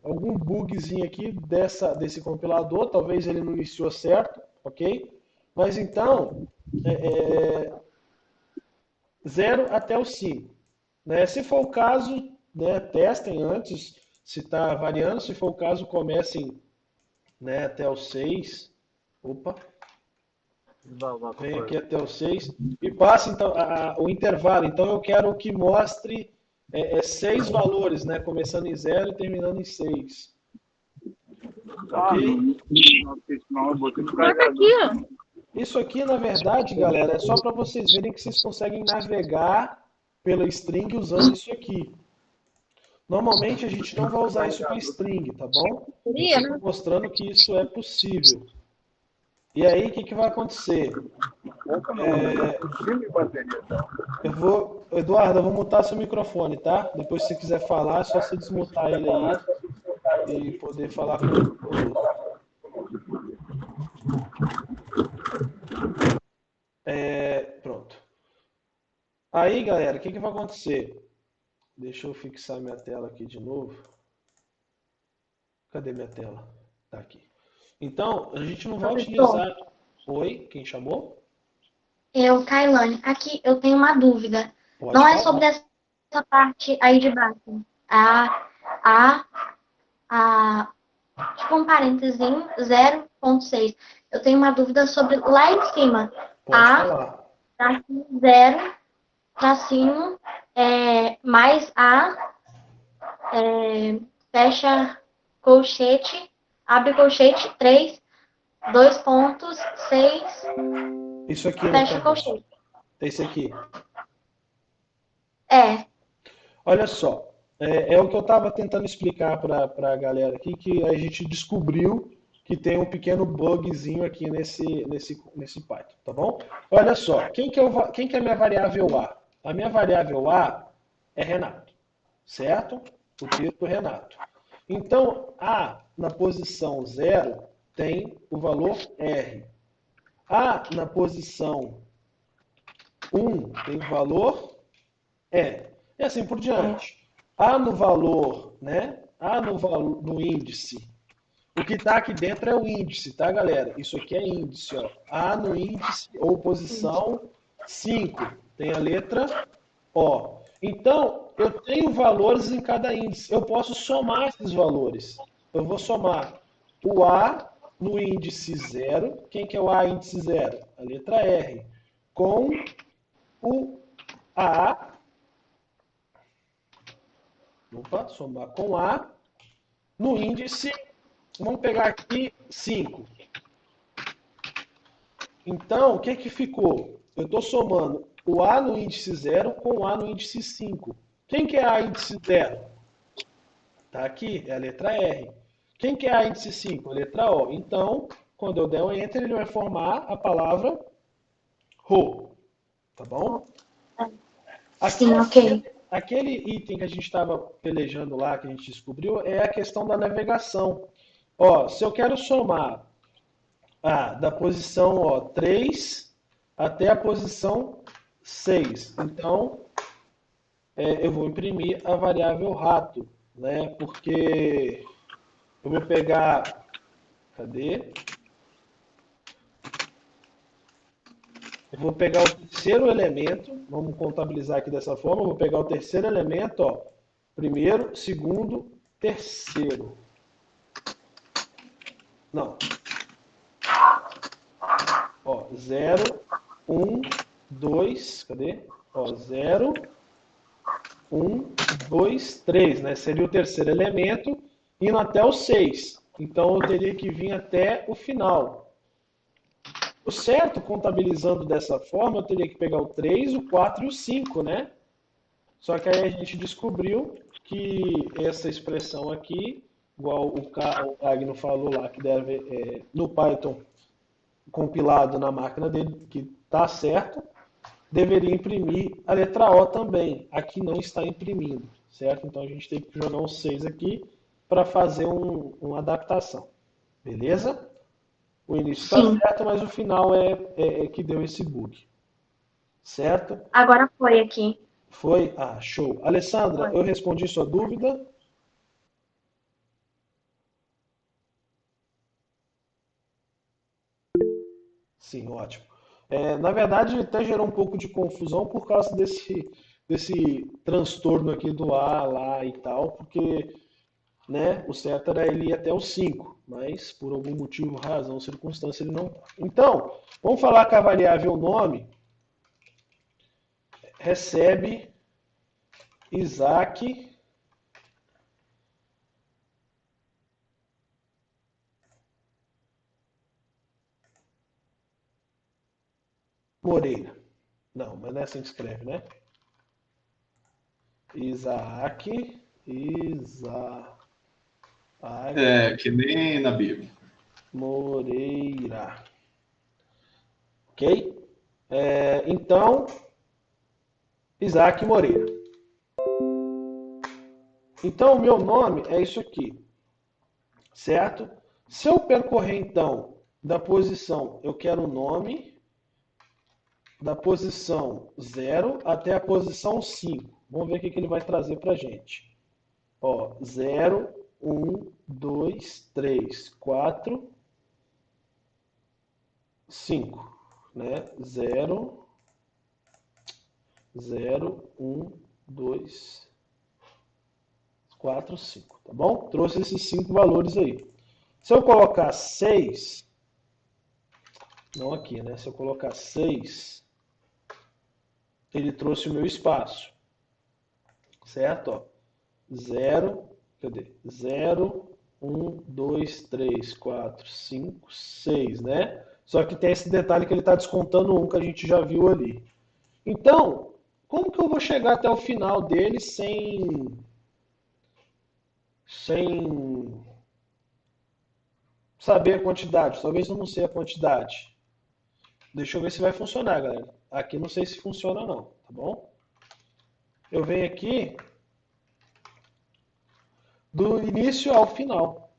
algum bugzinho aqui desse compilador, talvez ele não iniciou certo, ok? Mas então, 0 até o 5. Né? Se for o caso, né, testem antes se está variando. Se for o caso, comecem, né, até o 6. Opa, vem aqui até o 6 e passe então, o intervalo. Então eu quero que mostre 6 valores, né, começando em 0 e terminando em 6. Ok? Mas aqui, ó. Isso aqui, na verdade, galera, é só para vocês verem que vocês conseguem navegar pela string usando isso aqui. Normalmente a gente não vai usar isso com string, tá bom? Eu estou mostrando que isso é possível. E aí, o que vai acontecer? Eduardo, eu vou mutar seu microfone, tá? Depois, se você quiser falar, é só você desmutar ele aí e poder falar conosco. Pronto. Aí, galera, o que vai acontecer? Deixa eu fixar minha tela aqui de novo. Cadê minha tela? Tá aqui. Então, a gente não vai utilizar... Oi, quem chamou? Eu, Kailane. Aqui eu tenho uma dúvida. Pode Não falar. é sobre essa parte aí de baixo. Tipo um parênteses 0.6. Eu tenho uma dúvida sobre lá em cima. Pode falar. Tracinho 0, tracinho, mais fecha colchete, abre colchete, 3, 2 pontos, 6, Isso aqui, no fecha caso. colchete. Esse aqui. Olha só, é o que eu estava tentando explicar para a galera aqui, que a gente descobriu que tem um pequeno bugzinho aqui nesse Python, tá bom? Olha só, quem que é a minha variável A? A minha variável A é Renato, certo? O texto Renato. Então, A na posição 0 tem o valor R. A na posição 1 tem o valor E. E assim por diante. A no valor, né? A no índice. O que está aqui dentro é o índice, tá, galera? Isso aqui é índice, ó. A no índice ou posição 5. Tem a letra O. Então, eu tenho valores em cada índice. Eu posso somar esses valores. Eu vou somar o A no índice 0. Quem que é o A índice 0? A letra R. Com o A. Somar com A no índice, vamos pegar aqui 5. Então, o que ficou? Eu estou somando o A no índice 0 com o A no índice 5. Quem que é A índice 0? Está aqui, é a letra R. Quem que é A índice 5? A letra O. Então, quando eu der um Enter, ele vai formar a palavra RO. Tá bom? Sim, ok. Aquele item que a gente estava pelejando lá, que a gente descobriu, é a questão da navegação. Ó, se eu quero somar da posição 3 até a posição 6, então eu vou imprimir a variável rato, né? Porque eu vou pegar... Cadê? Eu vou pegar o terceiro elemento, vamos contabilizar aqui dessa forma, eu vou pegar o terceiro elemento, ó, primeiro, segundo, terceiro. Não. Ó, 0, 1, 2, cadê? Ó, 0, 1, 2, 3, né? Seria o terceiro elemento, indo até o 6. Então, eu teria que vir até o final. O certo, contabilizando dessa forma, eu teria que pegar o 3, o 4 e o 5, né? Só que aí a gente descobriu que essa expressão aqui, igual o Agno falou lá, que deve, no Python compilado na máquina dele, que está certo, deveria imprimir a letra O também. Aqui não está imprimindo, certo? Então a gente tem que jogar um 6 aqui para fazer uma adaptação. Beleza? O início está Sim. certo, mas o final é que deu esse bug. Certo? Agora foi aqui. Foi? Ah, show. Alessandra, eu respondi sua dúvida? Sim, ótimo. Na verdade, até gerou um pouco de confusão por causa desse transtorno aqui do A lá e tal, porque, né, o certo era ele ir até o 5, mas por algum motivo, razão, circunstância, ele não. Então, vamos falar que a variável nome recebe Isaac Moreira. Não, mas não é assim que escreve, né? Isaac. Que nem na Bíblia. Moreira. Ok? Então, Isaac Moreira. Então, o meu nome é isso aqui. Certo? Se eu percorrer, então, da posição, eu quero o nome, da posição 0 até a posição 5. Vamos ver o que ele vai trazer para a gente. Ó, 0, 1, 2, 3, 4, 5. Né? 0, 1, 2, 4, 5. Tá bom? Trouxe esses 5 valores aí. Se eu colocar 6, não aqui, né? Se eu colocar 6, ele trouxe o meu espaço. Certo? Ó. 0, cadê? 0, 1, 2, 3, 4, 5, 6, né? Só que tem esse detalhe que ele está descontando 1 que a gente já viu ali. Então, como que eu vou chegar até o final dele sem saber a quantidade? Talvez eu não sei a quantidade. Deixa eu ver se vai funcionar, galera. Aqui não sei se funciona não, tá bom? Eu venho aqui do início ao final.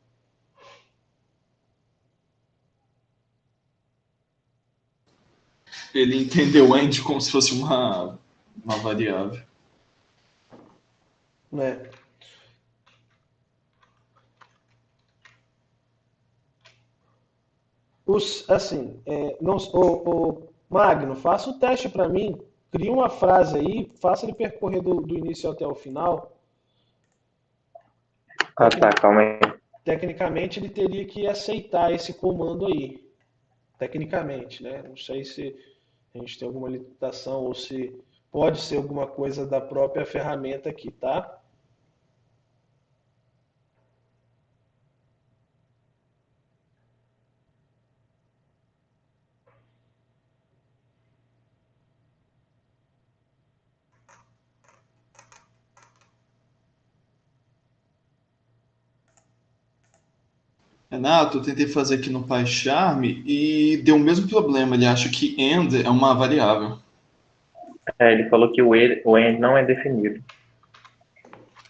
Ele entendeu end como se fosse uma variável. Né? Assim, Magno, faça o teste para mim. Cria uma frase aí, faça ele percorrer do início até o final. Ah, tá, calma aí. Tecnicamente, ele teria que aceitar esse comando aí. Tecnicamente, né? Não sei se a gente tem alguma limitação ou se pode ser alguma coisa da própria ferramenta aqui, tá? Renato, eu tentei fazer aqui no PyCharm e deu o mesmo problema. Ele acha que end é uma variável. Ele falou que o end não é definido.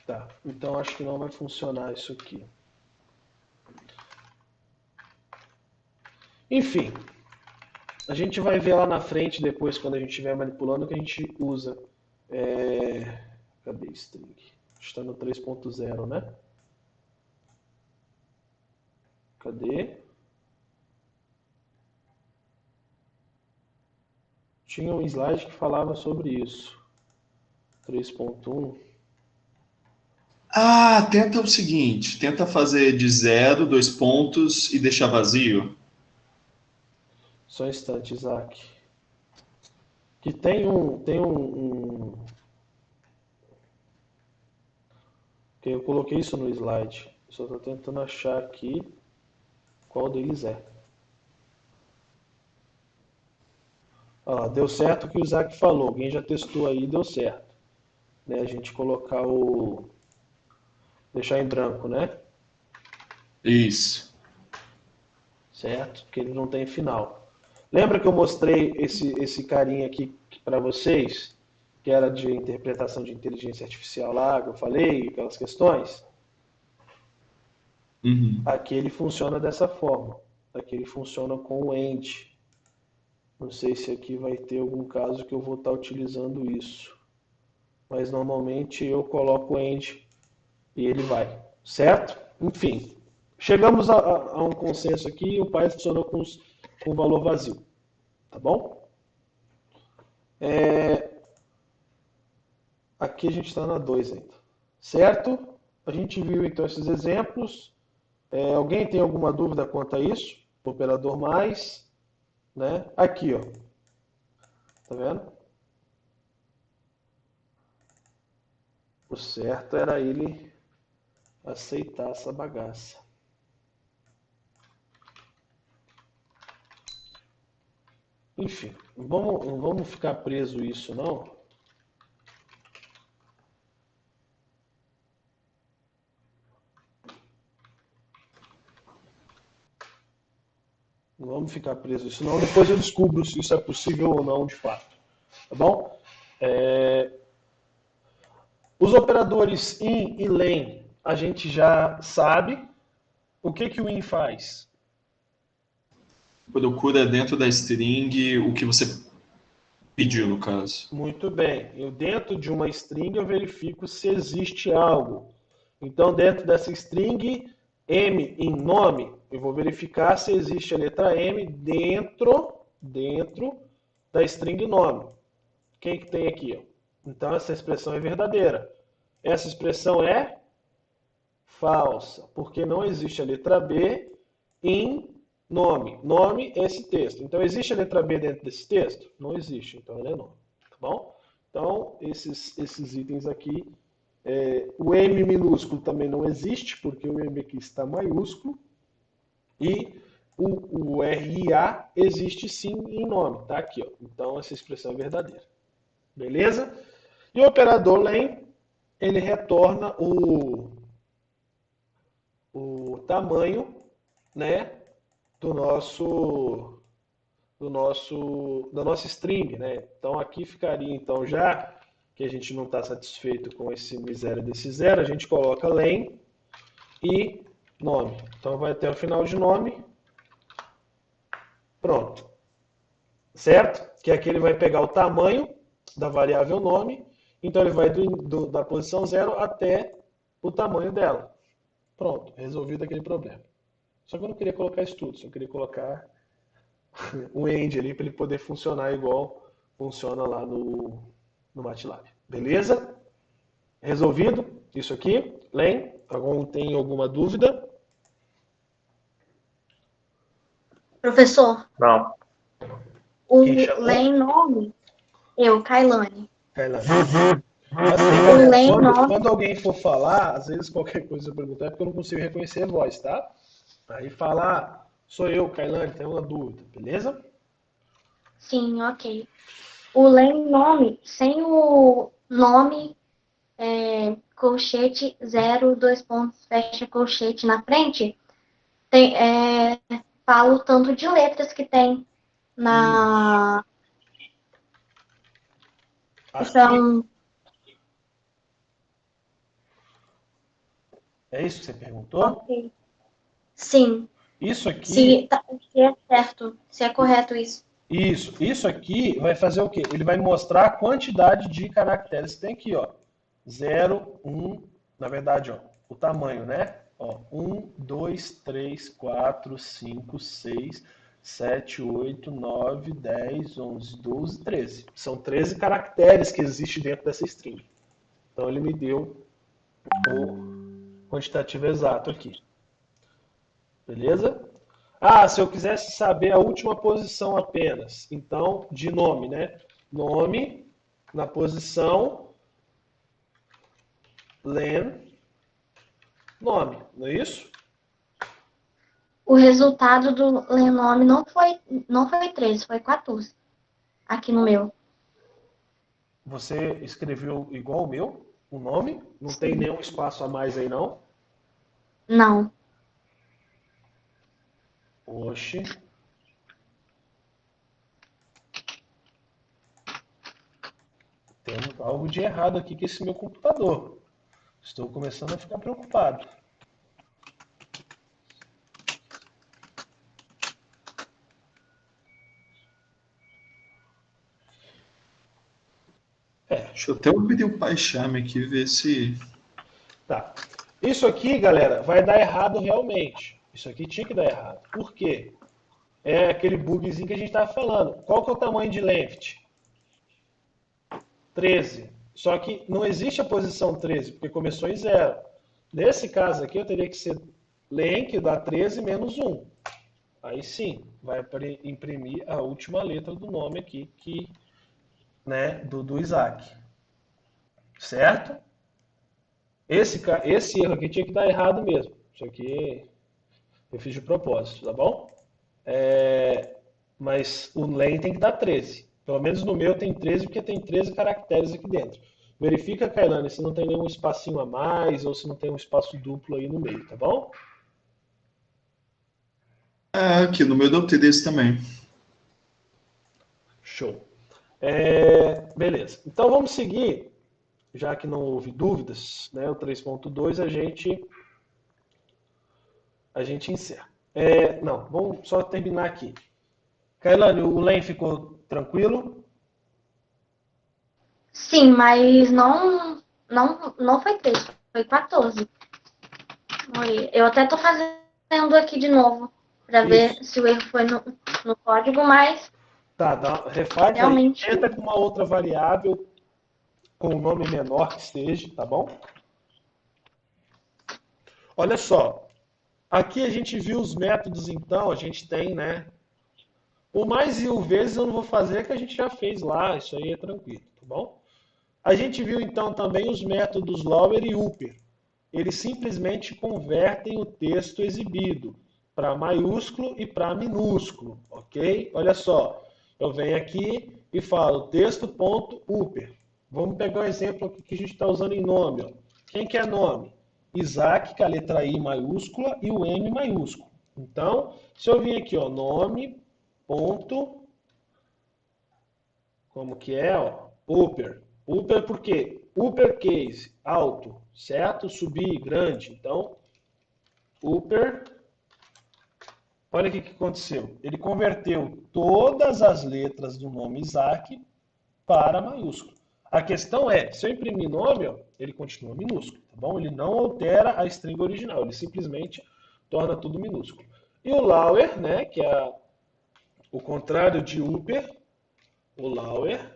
Tá, então acho que não vai funcionar isso aqui. Enfim, a gente vai ver lá na frente, depois, quando a gente estiver manipulando, que a gente usa. Cadê string? Está no 3.0, né? Cadê? Tinha um slide que falava sobre isso. 3.1. Ah, tenta o seguinte, tenta fazer de 0, 2 pontos e deixar vazio. Só um instante, Isaac. Que tem um. Que eu coloquei isso no slide. Só estou tentando achar aqui qual deles é. Deu certo o que o Isaac falou. Alguém já testou aí, deu certo. né, a gente colocar deixar em branco, né? Isso. Certo? Porque ele não tem final. Lembra que eu mostrei esse carinha aqui para vocês, que era de interpretação de inteligência artificial lá, que eu falei, aquelas questões? Uhum. Aqui ele funciona dessa forma. Aqui ele funciona com o AND. Não sei se aqui vai ter algum caso que eu vou estar utilizando isso. Mas normalmente eu coloco o AND e ele vai. Certo? Enfim. Chegamos a um consenso aqui e o pai funcionou com valor vazio. Tá bom? Aqui a gente está na 2 ainda. Certo? A gente viu então esses exemplos. Alguém tem alguma dúvida quanto a isso? Operador mais, né? Aqui, ó. Tá vendo? O certo era ele aceitar essa bagaça. Enfim, não vamos ficar preso isso, não. Não vamos ficar preso isso, não. Depois eu descubro se isso é possível ou não, de fato. Tá bom? Os operadores in e len, a gente já sabe. O que o in faz? Procura dentro da string o que você pediu, no caso. Muito bem. Eu dentro de uma string eu verifico se existe algo. Então, dentro dessa string, M em nome, eu vou verificar se existe a letra M dentro da string nome. Quem que tem aqui? Ó? Então, essa expressão é verdadeira. Essa expressão é falsa, porque não existe a letra B em nome. Nome é esse texto. Então, existe a letra B dentro desse texto? Não existe, então ela é nome. Tá bom? Então, esses itens aqui, o M minúsculo também não existe, porque o M aqui está maiúsculo, e o RIA existe sim em nome, tá aqui, ó. Então, essa expressão é verdadeira. Beleza? E o operador len, ele retorna o tamanho, né, da nossa string, né? Então aqui ficaria, então, já que a gente não está satisfeito com esse miséria desse zero, a gente coloca len e nome. Então vai até o final de nome. Pronto. Certo? Que aqui ele vai pegar o tamanho da variável nome, então ele vai da posição 0 até o tamanho dela. Pronto, resolvido aquele problema. Só que eu não queria colocar isso tudo, só queria colocar um end ali para ele poder funcionar igual funciona lá no MATLAB. Beleza? Resolvido isso aqui? Len, tem alguma dúvida? Professor, Não. o Quem chamou? len nome, Kailane. Assim, O len nome, quando alguém for falar, às vezes qualquer coisa eu perguntar é porque eu não consigo reconhecer a voz, tá? Aí falar, sou eu, Kailane, tem uma dúvida, beleza? sim, ok. O len nome, sem o nome, colchete, 0, 2 pontos, fecha colchete na frente, fala o tanto de letras que tem na... Aqui, São... é isso que você perguntou? Ok. Sim. Isso aqui, Se é certo, se é correto isso. isso aqui vai fazer o quê? Ele vai mostrar a quantidade de caracteres que tem aqui, ó. 0, 1, na verdade, ó, o tamanho, né? Ó, 1, 2, 3, 4, 5, 6, 7, 8, 9, 10, 11, 12, 13. São 13 caracteres que existem dentro dessa string. Então ele me deu o quantitativo exato aqui. Beleza? Ah, se eu quisesse saber a última posição apenas, então, de nome, né? Nome, na posição, len, nome, não é isso? O resultado do len nome não foi 13, foi 14. Aqui no meu. Você escreveu igual o meu, o nome? Não tem nenhum espaço a mais aí, não? Não. Oxe. Tem algo de errado aqui com esse meu computador. Estou começando a ficar preocupado. Deixa eu até abrir o PyCharm aqui e ver se... Tá. Isso aqui, galera, vai dar errado realmente. Isso aqui tinha que dar errado. Por quê? É aquele bugzinho que a gente estava falando. Qual que é o tamanho de length? 13. Só que não existe a posição 13, porque começou em 0. Nesse caso aqui, eu teria que ser len, que dá 13 menos 1. Aí sim, vai imprimir a última letra do nome aqui, né, do Isaac. Certo? Esse erro aqui tinha que dar errado mesmo. Isso aqui eu fiz de propósito, tá bom? Mas o len tem que dar 13. Pelo menos no meu tem 13, porque tem 13 caracteres aqui dentro. Verifica, Kailane, se não tem nenhum espacinho a mais ou se não tem um espaço duplo aí no meio, tá bom? Aqui no meu deve ter desse também. Show. Beleza. Então vamos seguir, já que não houve dúvidas, né? O 3.2 a gente encerra. Não, vamos só terminar aqui. Kailane, o len ficou tranquilo? Sim, mas não foi 3, foi 14. Eu até tô fazendo aqui de novo para ver se o erro foi no código, mas Tá, refaz realmente. aí. Tenta com uma outra variável com um nome menor que seja, tá bom? Olha só. Aqui a gente viu os métodos, então, a gente tem, né? O mais e o vezes eu não vou fazer, que a gente já fez lá, isso aí é tranquilo, tá bom? A gente viu, então, também os métodos lower e upper. Eles simplesmente convertem o texto exibido para maiúsculo e para minúsculo, ok? Olha só, eu venho aqui e falo texto.upper. Vamos pegar um exemplo aqui que a gente está usando em nome. Ó. Quem que é nome? Isaac, com a letra I maiúscula e o M maiúsculo. Então, se eu vir aqui, ó, nome, ponto, como que é, ó, upper. Upper por quê? Uppercase, alto, certo? Subir, grande. Então, upper, olha o que aconteceu. Ele converteu todas as letras do nome Isaac para maiúsculo. A questão é, se eu imprimir nome, ó, ele continua minúsculo, tá bom? Ele não altera a string original, ele simplesmente torna tudo minúsculo. E o lower, né, que é o contrário de upper, o lower,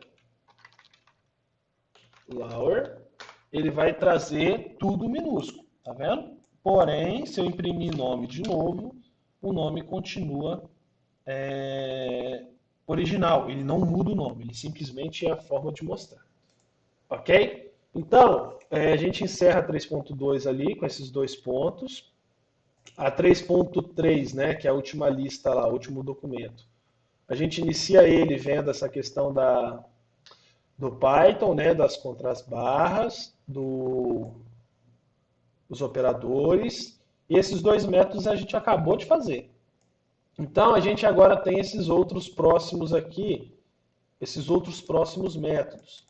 ele vai trazer tudo minúsculo, tá vendo? Porém, se eu imprimir nome de novo, o nome continua original, ele não muda o nome, ele simplesmente é a forma de mostrar. Ok? Então, a gente encerra a 3.2 ali com esses dois pontos. A 3.3, né, que é a última lista lá, o último documento. A gente inicia ele vendo essa questão do Python, né, das contras-barras, dos operadores, e esses dois métodos a gente acabou de fazer. Então, a gente agora tem esses outros próximos aqui, esses outros próximos métodos.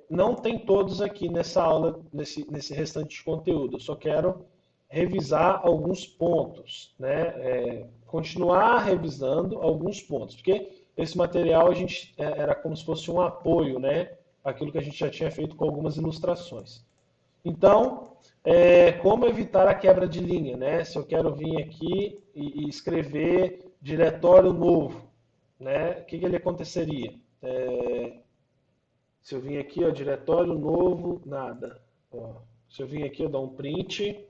Não tem todos aqui nessa aula, nesse restante de conteúdo. Eu só quero revisar alguns pontos, né? Continuar revisando alguns pontos, porque esse material a gente era como se fosse um apoio, né? Aquilo que a gente já tinha feito com algumas ilustrações. Então, como evitar a quebra de linha, né? Se eu quero vir aqui e escrever diretório novo, né? O que ele aconteceria? Se eu vim aqui, ó, diretório novo, nada. Ó, se eu vim aqui, eu dou um print.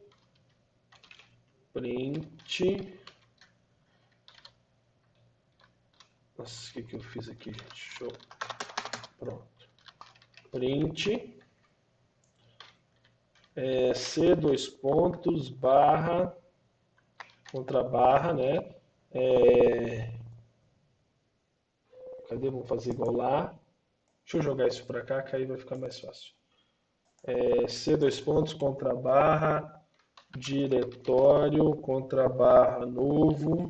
Nossa, o que eu fiz aqui, gente? Show. Pronto. Print. C dois pontos, barra, contra barra, né? Cadê? Vamos fazer igual lá. Deixa eu jogar isso para cá, que aí vai ficar mais fácil. C, dois pontos, contra barra, diretório, contra barra, novo,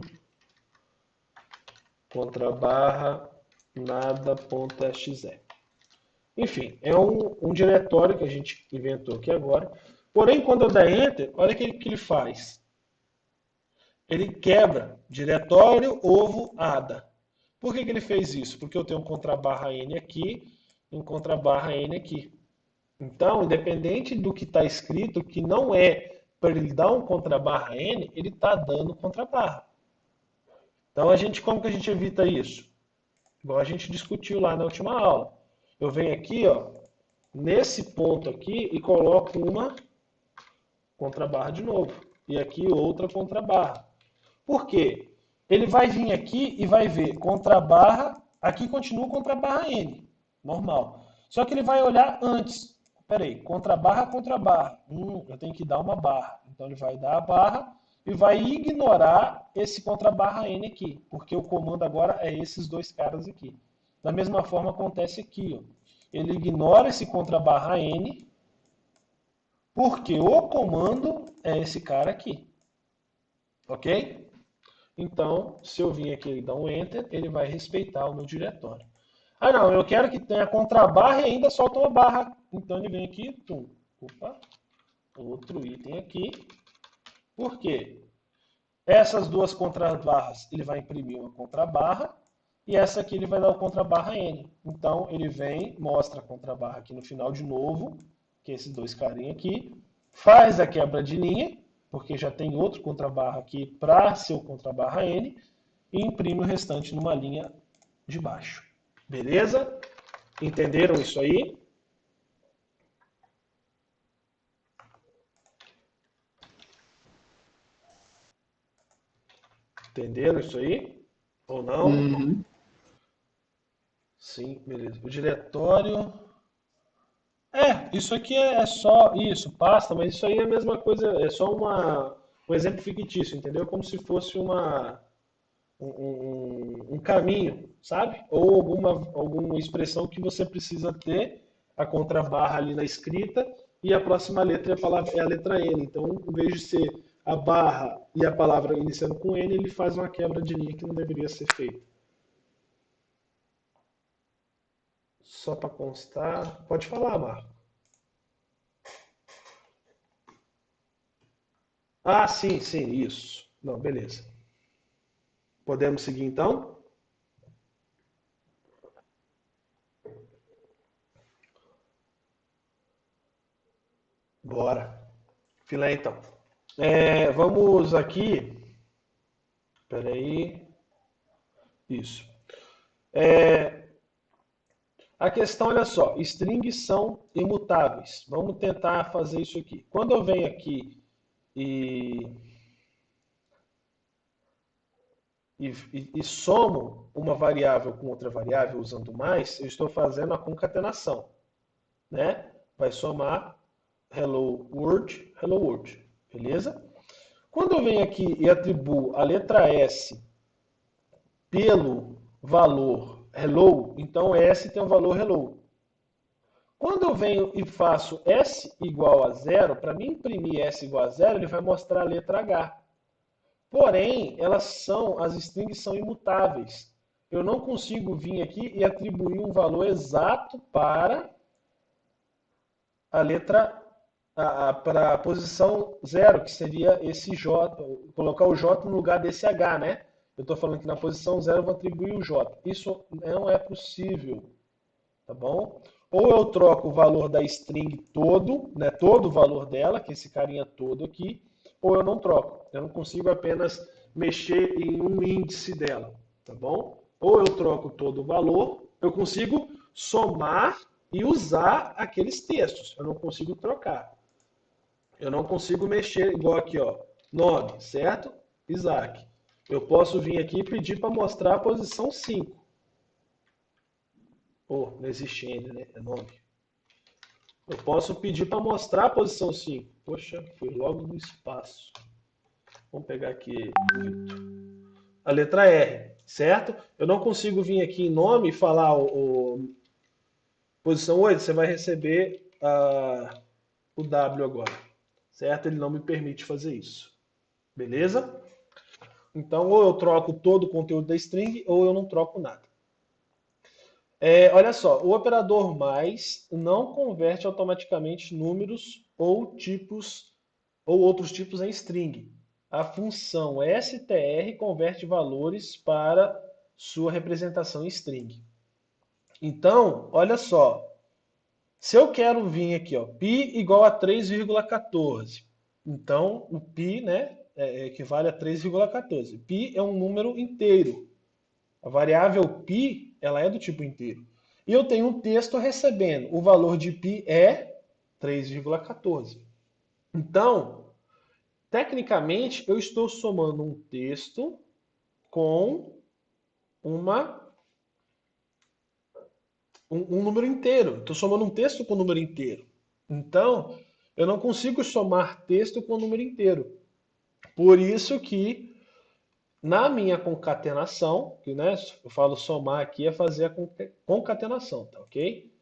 contra barra, nada.exe. Enfim, é um diretório que a gente inventou aqui agora. Porém, quando eu der Enter, olha o que ele faz. Ele quebra diretório, ovo, ada. Por que ele fez isso? Porque eu tenho um contra barra N aqui e um contra barra N aqui. Então, independente do que está escrito, que não é para ele dar um contra barra N, ele está dando contra barra. Então, como que a gente evita isso? Igual a gente discutiu lá na última aula. Eu venho aqui, ó, nesse ponto aqui e coloco uma contrabarra de novo. E aqui outra contrabarra. Por quê? Ele vai vir aqui e vai ver contrabarra, aqui continua contrabarra N, normal. Só que ele vai olhar antes. Peraí, contrabarra. Eu tenho que dar uma barra. Então ele vai dar a barra e vai ignorar esse contrabarra N aqui, porque o comando agora é esses dois caras aqui. Da mesma forma acontece aqui, ó. Ele ignora esse contrabarra N, porque o comando é esse cara aqui. Ok? Então, se eu vir aqui e dar um Enter, ele vai respeitar o meu diretório. Ah, não, eu quero que tenha contrabarra e ainda solta uma barra. Então ele vem aqui, outro item aqui. Por quê? Essas duas contrabarras, ele vai imprimir uma contrabarra. E essa aqui ele vai dar o contrabarra N. Então ele vem, mostra a contrabarra aqui no final de novo, que é esses dois carinhos aqui. Faz a quebra de linha, porque já tem outro contrabarra aqui para ser o contrabarra N. E imprime o restante numa linha de baixo. Beleza? Entenderam isso aí? Entenderam isso aí? Ou não? Uhum. Sim, beleza. O diretório... isso aqui é só isso, pasta, mas isso aí é a mesma coisa, é só um exemplo fictício, entendeu? Como se fosse um caminho, sabe? Ou alguma expressão que você precisa ter a contrabarra ali na escrita e a próxima letra é a letra N. Então, em vez de ser a barra e a palavra iniciando com N, ele faz uma quebra de linha que não deveria ser feita. Só para constar. Pode falar, Marco. Ah, sim, isso. Não, beleza. Podemos seguir então? Bora. Filé então. Vamos aqui. Espera aí. Isso. A questão, olha só, strings são imutáveis. Vamos tentar fazer isso aqui. Quando eu venho aqui e somo uma variável com outra variável usando mais, eu estou fazendo a concatenação, né? Vai somar hello world, beleza? Quando eu venho aqui e atribuo a letra S pelo valor hello, então S tem o valor hello. Quando eu venho e faço S igual a 0, para mim imprimir S igual a 0, ele vai mostrar a letra H. Porém, as strings são imutáveis. Eu não consigo vir aqui e atribuir um valor exato para a letra, para a posição 0, que seria esse J, colocar o J no lugar desse H, né? Eu estou falando que na posição 0 eu vou atribuir o J. Isso não é possível, tá bom? Ou eu troco o valor da string todo, né, todo o valor dela, que é esse carinha todo aqui, ou eu não troco. Eu não consigo apenas mexer em um índice dela, tá bom? Ou eu troco todo o valor, eu consigo somar e usar aqueles textos. Eu não consigo trocar. Eu não consigo mexer igual aqui, ó, nome, certo? Isaac. Eu posso vir aqui e pedir para mostrar a posição 5. Não existe ainda, né? É nome. Eu posso pedir para mostrar a posição 5. Poxa, foi logo no espaço. Vamos pegar aqui a letra R, certo? Eu não consigo vir aqui em nome e falar Posição 8, você vai receber o W agora, certo? Ele não me permite fazer isso. Beleza? Então, ou eu troco todo o conteúdo da string, ou eu não troco nada. Olha só, o operador mais não converte automaticamente números ou tipos ou outros tipos em string. A função str converte valores para sua representação em string. Então, olha só, se eu quero vir aqui, ó, π igual a 3,14, então o π, né, equivale a 3,14. Π é um número inteiro. A variável π, ela é do tipo inteiro. E eu tenho um texto recebendo. O valor de π é 3,14. Então, tecnicamente, eu estou somando um texto com um número inteiro. Estou somando um texto com um número inteiro. Então, eu não consigo somar texto com um número inteiro. Por isso que na minha concatenação, que, né, eu falo somar aqui é fazer a concatenação, tá ok?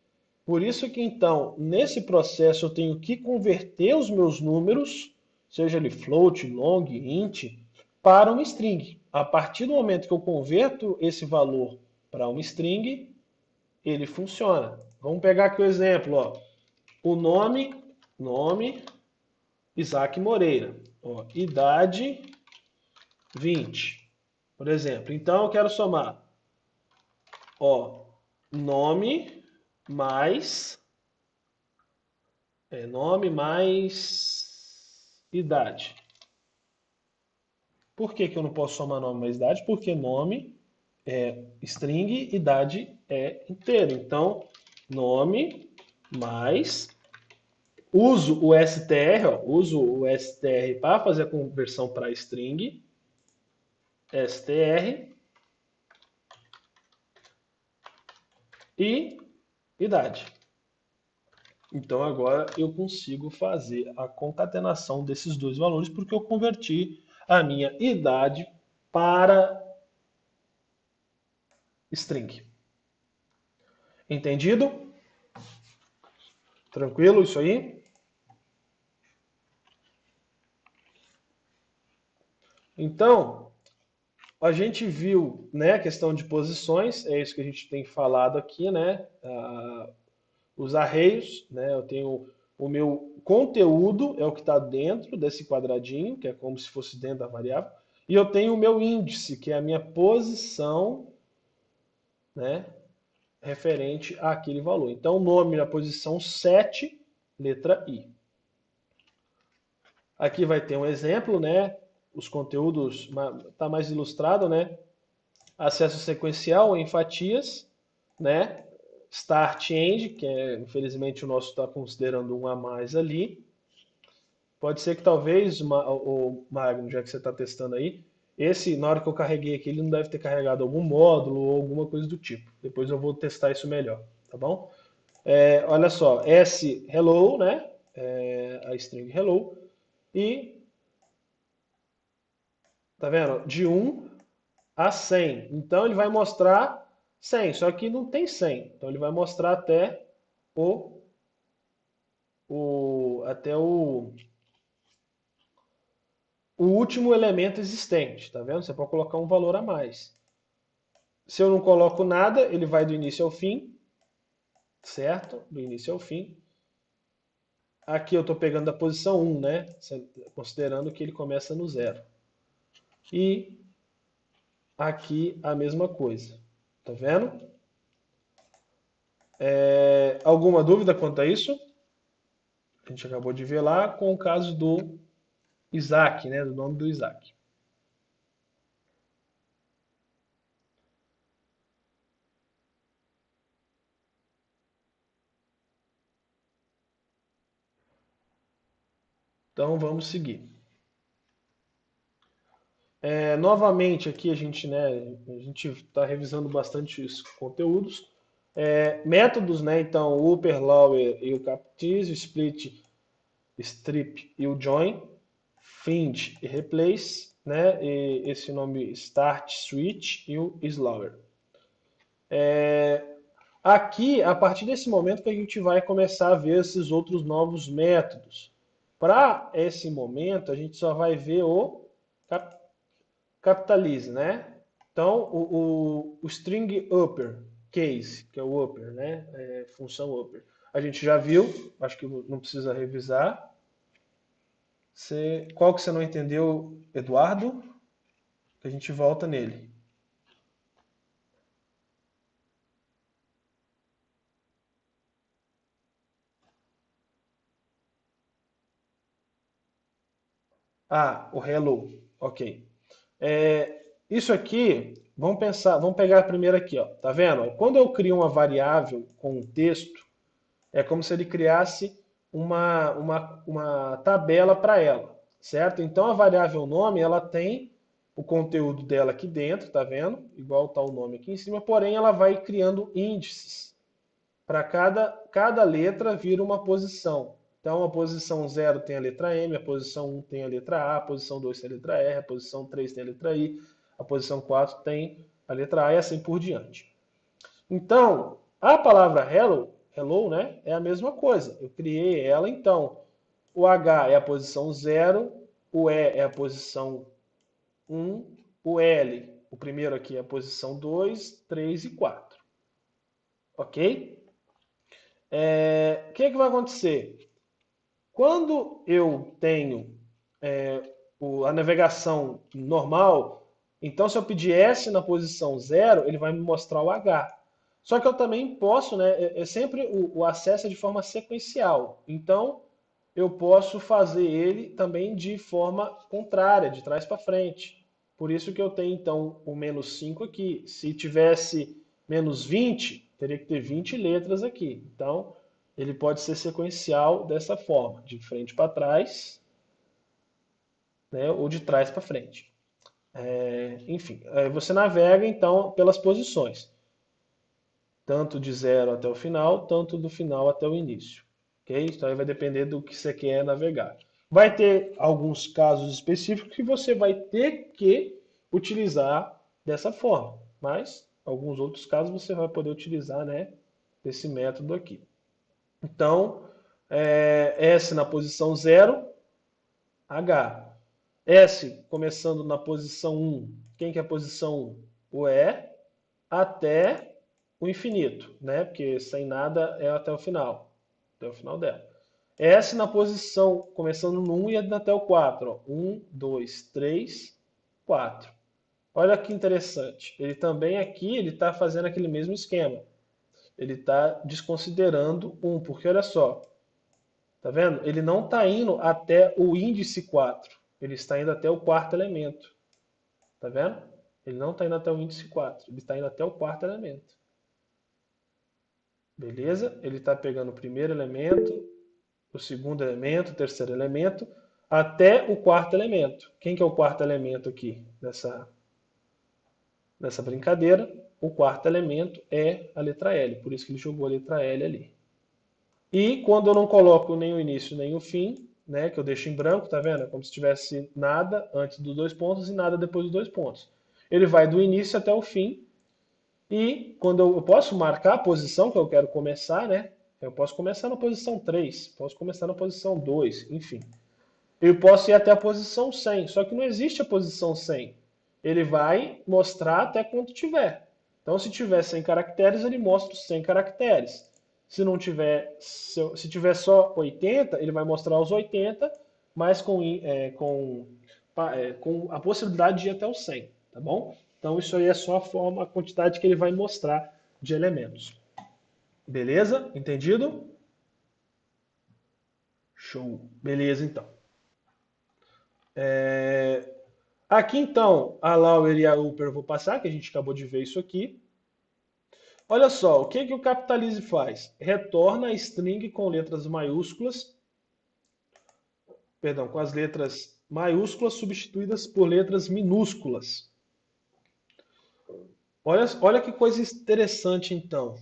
Por isso que então, nesse processo eu tenho que converter os meus números, seja ele float, long, int, para uma string. A partir do momento que eu converto esse valor para uma string, ele funciona. Vamos pegar aqui o exemplo, ó. O nome Isaac Moreira. Ó, idade 20, por exemplo. Então eu quero somar, ó, nome mais idade. Por que que eu não posso somar nome mais idade? Porque nome é string, idade é inteiro. Então, nome mais uso o str, ó, uso o str para fazer a conversão para string, str e idade. Então agora eu consigo fazer a concatenação desses dois valores porque eu converti a minha idade para string. Entendido? Tranquilo isso aí? Então, a gente viu, né, a questão de posições, é isso que a gente tem falado aqui, né? Os arreios, né? Eu tenho o meu conteúdo, é o que está dentro desse quadradinho, que é como se fosse dentro da variável, e eu tenho o meu índice, que é a minha posição, né, referente àquele valor. Então, o nome na posição 7, letra I. Aqui vai ter um exemplo, né? Os conteúdos, está mais ilustrado, né? Acesso sequencial em fatias, né? Start end, que infelizmente o nosso está considerando um a mais ali. Pode ser que talvez, o Magno, já que você está testando aí, esse, na hora que eu carreguei aqui, ele não deve ter carregado algum módulo ou alguma coisa do tipo. Depois eu vou testar isso melhor, tá bom? Olha só, S hello, né? A string hello. E, tá vendo? De 1 a 100. Então ele vai mostrar 100, só que não tem 100. Então ele vai mostrar até o último elemento existente, tá vendo? Você pode colocar um valor a mais. Se eu não coloco nada, ele vai do início ao fim, certo? Do início ao fim. Aqui eu estou pegando a posição 1, né? Considerando que ele começa no 0. E aqui a mesma coisa. Tá vendo? Alguma dúvida quanto a isso? A gente acabou de ver lá com o caso do Isaac, né? Do nome do Isaac. Então vamos seguir. Novamente aqui a gente está revisando bastante os conteúdos. Métodos, né? Então o upper, lower e o captiz, o split, strip e o join, find e replace, né? E esse nome start, switch e o slower. Aqui, a partir desse momento que a gente vai começar a ver esses outros novos métodos. Para esse momento, a gente só vai ver o capitalize, né? Então, o string upper case, que é o upper, né? Função upper. A gente já viu, acho que não precisa revisar. Qual que você não entendeu, Eduardo? A gente volta nele. Ah, o hello. Ok. Isso aqui, vamos pegar primeiro aqui, ó. Tá vendo? Quando eu crio uma variável com um texto, é como se ele criasse uma tabela para ela, certo? Então a variável nome, ela tem o conteúdo dela aqui dentro, tá vendo? Igual está o nome aqui em cima, porém ela vai criando índices. Para cada letra vira uma posição. Então a posição 0 tem a letra M, a posição 1 tem a letra A, a posição 2 tem a letra R, a posição 3 tem a letra I, a posição 4 tem a letra A e assim por diante. Então, a palavra hello, né, é a mesma coisa. Eu criei ela, então, o H é a posição 0, o E é a posição 1, o L, o primeiro aqui é a posição 2, 3 e 4. Ok? O que vai acontecer? Quando eu tenho a navegação normal, então se eu pedir S na posição 0, ele vai me mostrar o H. Só que eu também posso, né? Sempre o acesso é de forma sequencial. Então, eu posso fazer ele também de forma contrária, de trás para frente. Por isso que eu tenho, então, o menos 5 aqui. Se tivesse menos 20, teria que ter 20 letras aqui. Então, ele pode ser sequencial dessa forma, de frente para trás, né? Ou de trás para frente. Enfim, você navega, então, pelas posições. Tanto de 0 até o final, tanto do final até o início. Okay? Então aí vai depender do que você quer navegar. Vai ter alguns casos específicos que você vai ter que utilizar dessa forma, mas alguns outros casos você vai poder utilizar, né, esse método aqui. Então, S na posição 0, H. S começando na posição 1. Quem que é a posição 1? O E até o infinito, né? Porque sem nada é até o final dela. S na posição, começando no 1 e indo até o 4. Ó. 1, 2, 3, 4. Olha que interessante. Ele também aqui, ele está fazendo aquele mesmo esquema. Ele está desconsiderando 1, porque olha só. Tá vendo? Ele não está indo até o índice 4. Ele está indo até o quarto elemento. Tá vendo? Ele não está indo até o índice 4. Ele está indo até o quarto elemento. Beleza? Ele está pegando o primeiro elemento, o segundo elemento, o terceiro elemento, até o quarto elemento. Quem que é o quarto elemento aqui nessa brincadeira? O quarto elemento é a letra L, por isso que ele jogou a letra L ali. E quando eu não coloco nem o início nem o fim, né, que eu deixo em branco, tá vendo? É como se tivesse nada antes dos 2 pontos e nada depois dos 2 pontos. Ele vai do início até o fim. E quando eu posso marcar a posição que eu quero começar, né? Eu posso começar na posição 3, posso começar na posição 2, enfim. Eu posso ir até a posição 100, só que não existe a posição 100. Ele vai mostrar até quanto tiver. Então, se tiver 100 caracteres, ele mostra os 100 caracteres. Se não tiver, se tiver só 80, ele vai mostrar os 80, mas com a possibilidade de ir até os 100, tá bom? Então, isso aí é só a quantidade que ele vai mostrar de elementos. Beleza? Entendido? Show. Beleza, então. Aqui, então, a Lower e a Upper eu vou passar, que a gente acabou de ver isso aqui. Olha só, o que o Capitalize faz? Retorna a string com letras maiúsculas, perdão, com as letras maiúsculas substituídas por letras minúsculas. Olha que coisa interessante, então.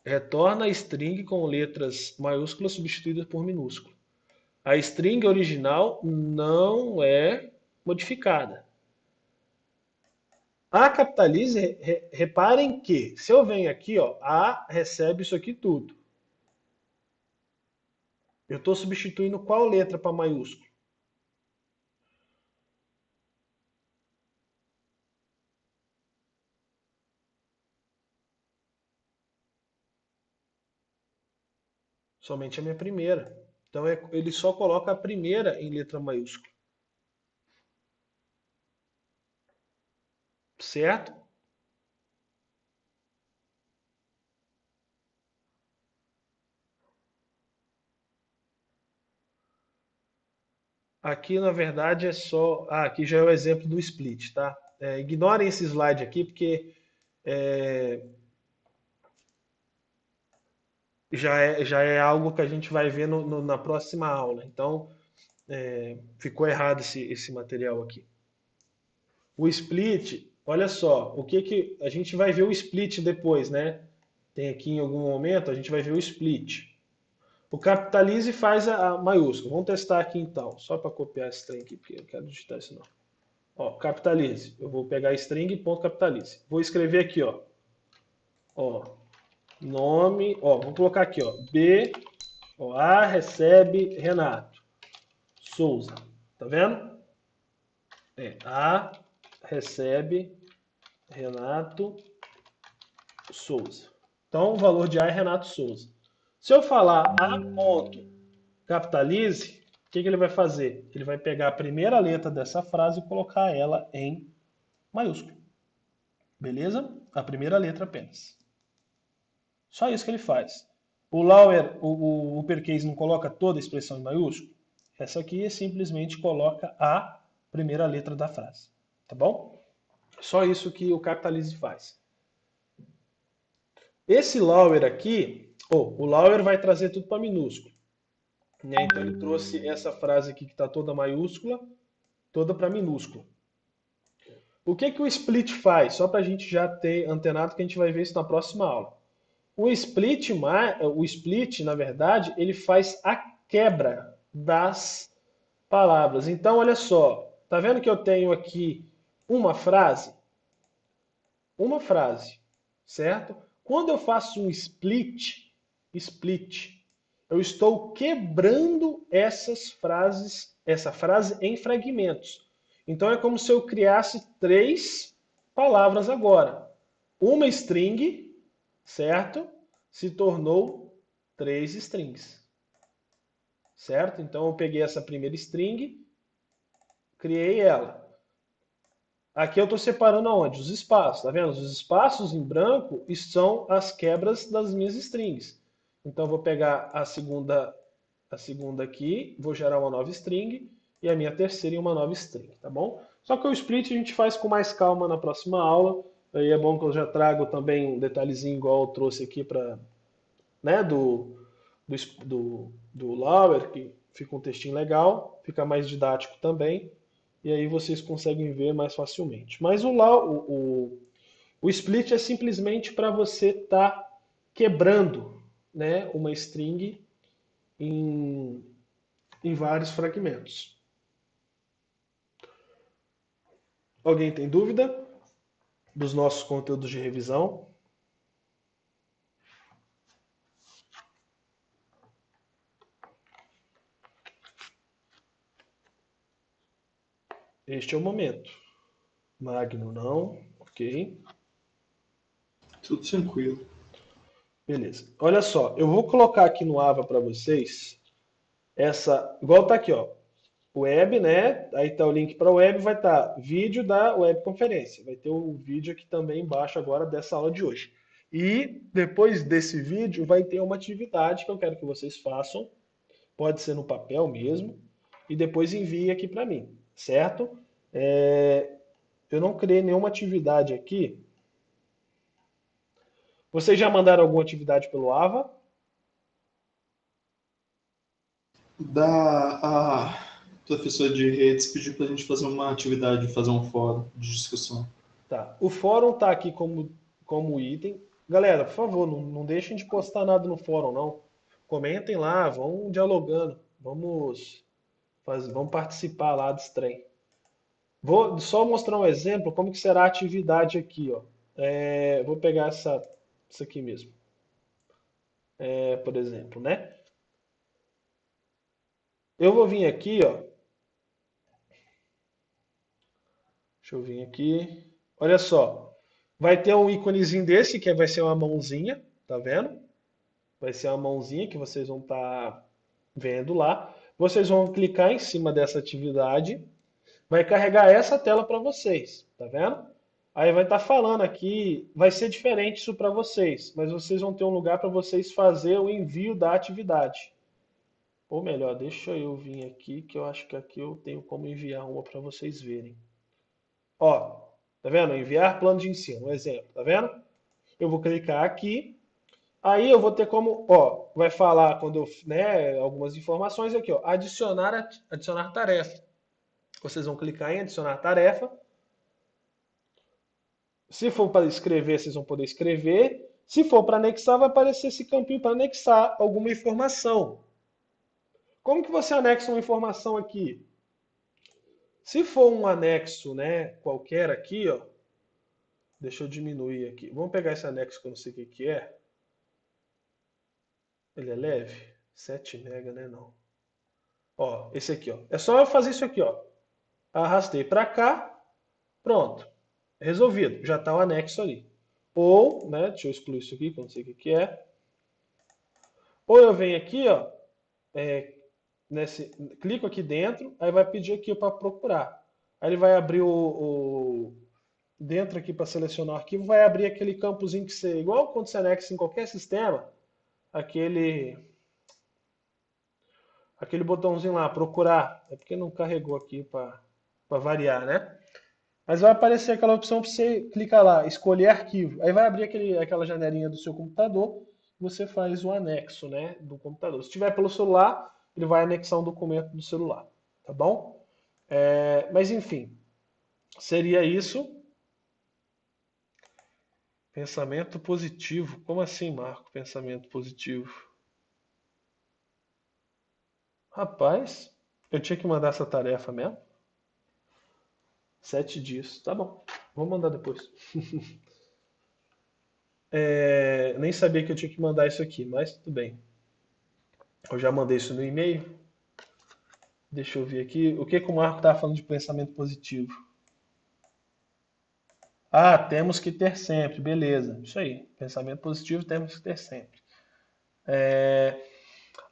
Retorna a string com letras maiúsculas substituídas por minúsculas. A string original não é modificada. A capitalize, reparem que se eu venho aqui, ó, A recebe isso aqui tudo. Eu estou substituindo qual letra para maiúsculo? Somente a minha primeira. Então ele só coloca a primeira em letra maiúscula. Certo? Aqui, na verdade, é só... aqui já é o exemplo do split, tá? Ignorem esse slide aqui, porque já é algo que a gente vai ver na próxima aula. Então, ficou errado esse material aqui. O split, olha só, o que a gente vai ver o split depois, né? Tem aqui em algum momento, a gente vai ver o split. O capitalize faz a maiúscula. Vamos testar aqui então, só para copiar esse trem aqui, porque eu não quero digitar isso não. Ó, capitalize. Eu vou pegar string e ponto capitalize. Vou escrever aqui, ó. Ó, nome, ó, vou colocar aqui, ó. B, ó, A recebe Renato Souza. Tá vendo? A recebe Renato Souza. Então, o valor de A é Renato Souza. Se eu falar A ponto capitalize, o que ele vai fazer? Ele vai pegar a primeira letra dessa frase e colocar ela em maiúsculo. Beleza? A primeira letra apenas. Só isso que ele faz. O lower, o uppercase não coloca toda a expressão em maiúsculo? Essa aqui simplesmente coloca a primeira letra da frase. Tá bom? Só isso que o capitalize faz. Esse lower aqui, o lower vai trazer tudo para minúsculo. Né? Então ele trouxe essa frase aqui que está toda maiúscula, toda para minúscula. O que o split faz? Só para a gente já ter antenado que a gente vai ver isso na próxima aula. O split, na verdade, ele faz a quebra das palavras. Então, olha só. Tá vendo que eu tenho aqui uma frase? Uma frase, certo? Quando eu faço um split, eu estou quebrando essa frase em fragmentos. Então é como se eu criasse 3 palavras agora. Uma string, certo? Se tornou 3 strings. Certo? Então eu peguei essa primeira string, criei ela. Aqui eu estou separando aonde? Os espaços, tá vendo? Os espaços em branco são as quebras das minhas strings. Então eu vou pegar a segunda aqui, vou gerar uma nova string e a minha terceira em uma nova string, tá bom? Só que o split a gente faz com mais calma na próxima aula. Aí é bom que eu já trago também um detalhezinho igual eu trouxe aqui para, né, do lower, que fica um textinho legal, fica mais didático também. E aí vocês conseguem ver mais facilmente. Mas o split é simplesmente para você estar quebrando, né, uma string em vários fragmentos. Alguém tem dúvida dos nossos conteúdos de revisão? Este é o momento. Magno não, ok. Tudo tranquilo. Beleza. Olha só, eu vou colocar aqui no Ava para vocês essa, igual tá aqui, ó. Web, né? Aí tá o link para web, vai estar vídeo da webconferência. Vai ter o vídeo aqui também embaixo agora dessa aula de hoje. E depois desse vídeo vai ter uma atividade que eu quero que vocês façam. Pode ser no papel mesmo. E depois envie aqui para mim, certo? Eu não criei nenhuma atividade aqui. Vocês já mandaram alguma atividade pelo Ava? A professora de redes pediu para a gente fazer uma atividade, fazer um fórum de discussão. Tá. O fórum tá aqui como item. Galera, por favor, não deixem de postar nada no fórum, não. Comentem lá, vão dialogando. Vamos participar lá desse trem. Vou só mostrar um exemplo como que será a atividade aqui, ó. Vou pegar essa aqui mesmo, por exemplo, né? Eu vou vir aqui, ó. Deixa eu vir aqui. Olha só. Vai ter um íconezinho desse, que vai ser uma mãozinha, tá vendo? Vai ser uma mãozinha que vocês vão estar vendo lá. Vocês vão clicar em cima dessa atividade. Vai carregar essa tela para vocês, tá vendo? Aí vai estar falando aqui, vai ser diferente isso para vocês, mas vocês vão ter um lugar para vocês fazer o envio da atividade. Ou melhor, deixa eu vir aqui, que eu acho que aqui eu tenho como enviar uma para vocês verem. Ó, tá vendo? Enviar plano de ensino, um exemplo, tá vendo? Eu vou clicar aqui, aí eu vou ter como, ó, vai falar quando eu, né, algumas informações aqui, ó, adicionar tarefa. Vocês vão clicar em adicionar tarefa. Se for para escrever, vocês vão poder escrever. Se for para anexar, vai aparecer esse campinho para anexar alguma informação. Como que você anexa uma informação aqui? Se for um anexo, né, qualquer aqui, ó, deixa eu diminuir aqui. Vamos pegar esse anexo que eu não sei o que é. Ele é leve? 7 MB, né? Não. Ó, esse aqui, ó. É só eu fazer isso aqui, ó. Arrastei para cá, pronto. Resolvido. Já está o anexo ali. Ou, né, deixa eu excluir isso aqui, que eu não sei o que é. Ou eu venho aqui, ó, clico aqui dentro, aí vai pedir aqui para procurar. Aí ele vai abrir dentro aqui para selecionar o arquivo, vai abrir aquele campozinho que você, igual quando você anexa em qualquer sistema, aquele botãozinho lá, procurar. É porque não carregou aqui para variar, né? Mas vai aparecer aquela opção para você clicar lá, escolher arquivo. Aí vai abrir aquela janelinha do seu computador, você faz o anexo, né, do computador. Se tiver pelo celular, ele vai anexar um documento do celular, tá bom? Mas enfim, seria isso. Pensamento positivo. Como assim, Marco? Pensamento positivo. Rapaz, eu tinha que mandar essa tarefa mesmo? 7 dias. Tá bom. Vou mandar depois. Nem sabia que eu tinha que mandar isso aqui, mas tudo bem. Eu já mandei isso no e-mail. Deixa eu ver aqui. O que o Marco estava falando de pensamento positivo? Ah, temos que ter sempre. Beleza. Isso aí. Pensamento positivo temos que ter sempre.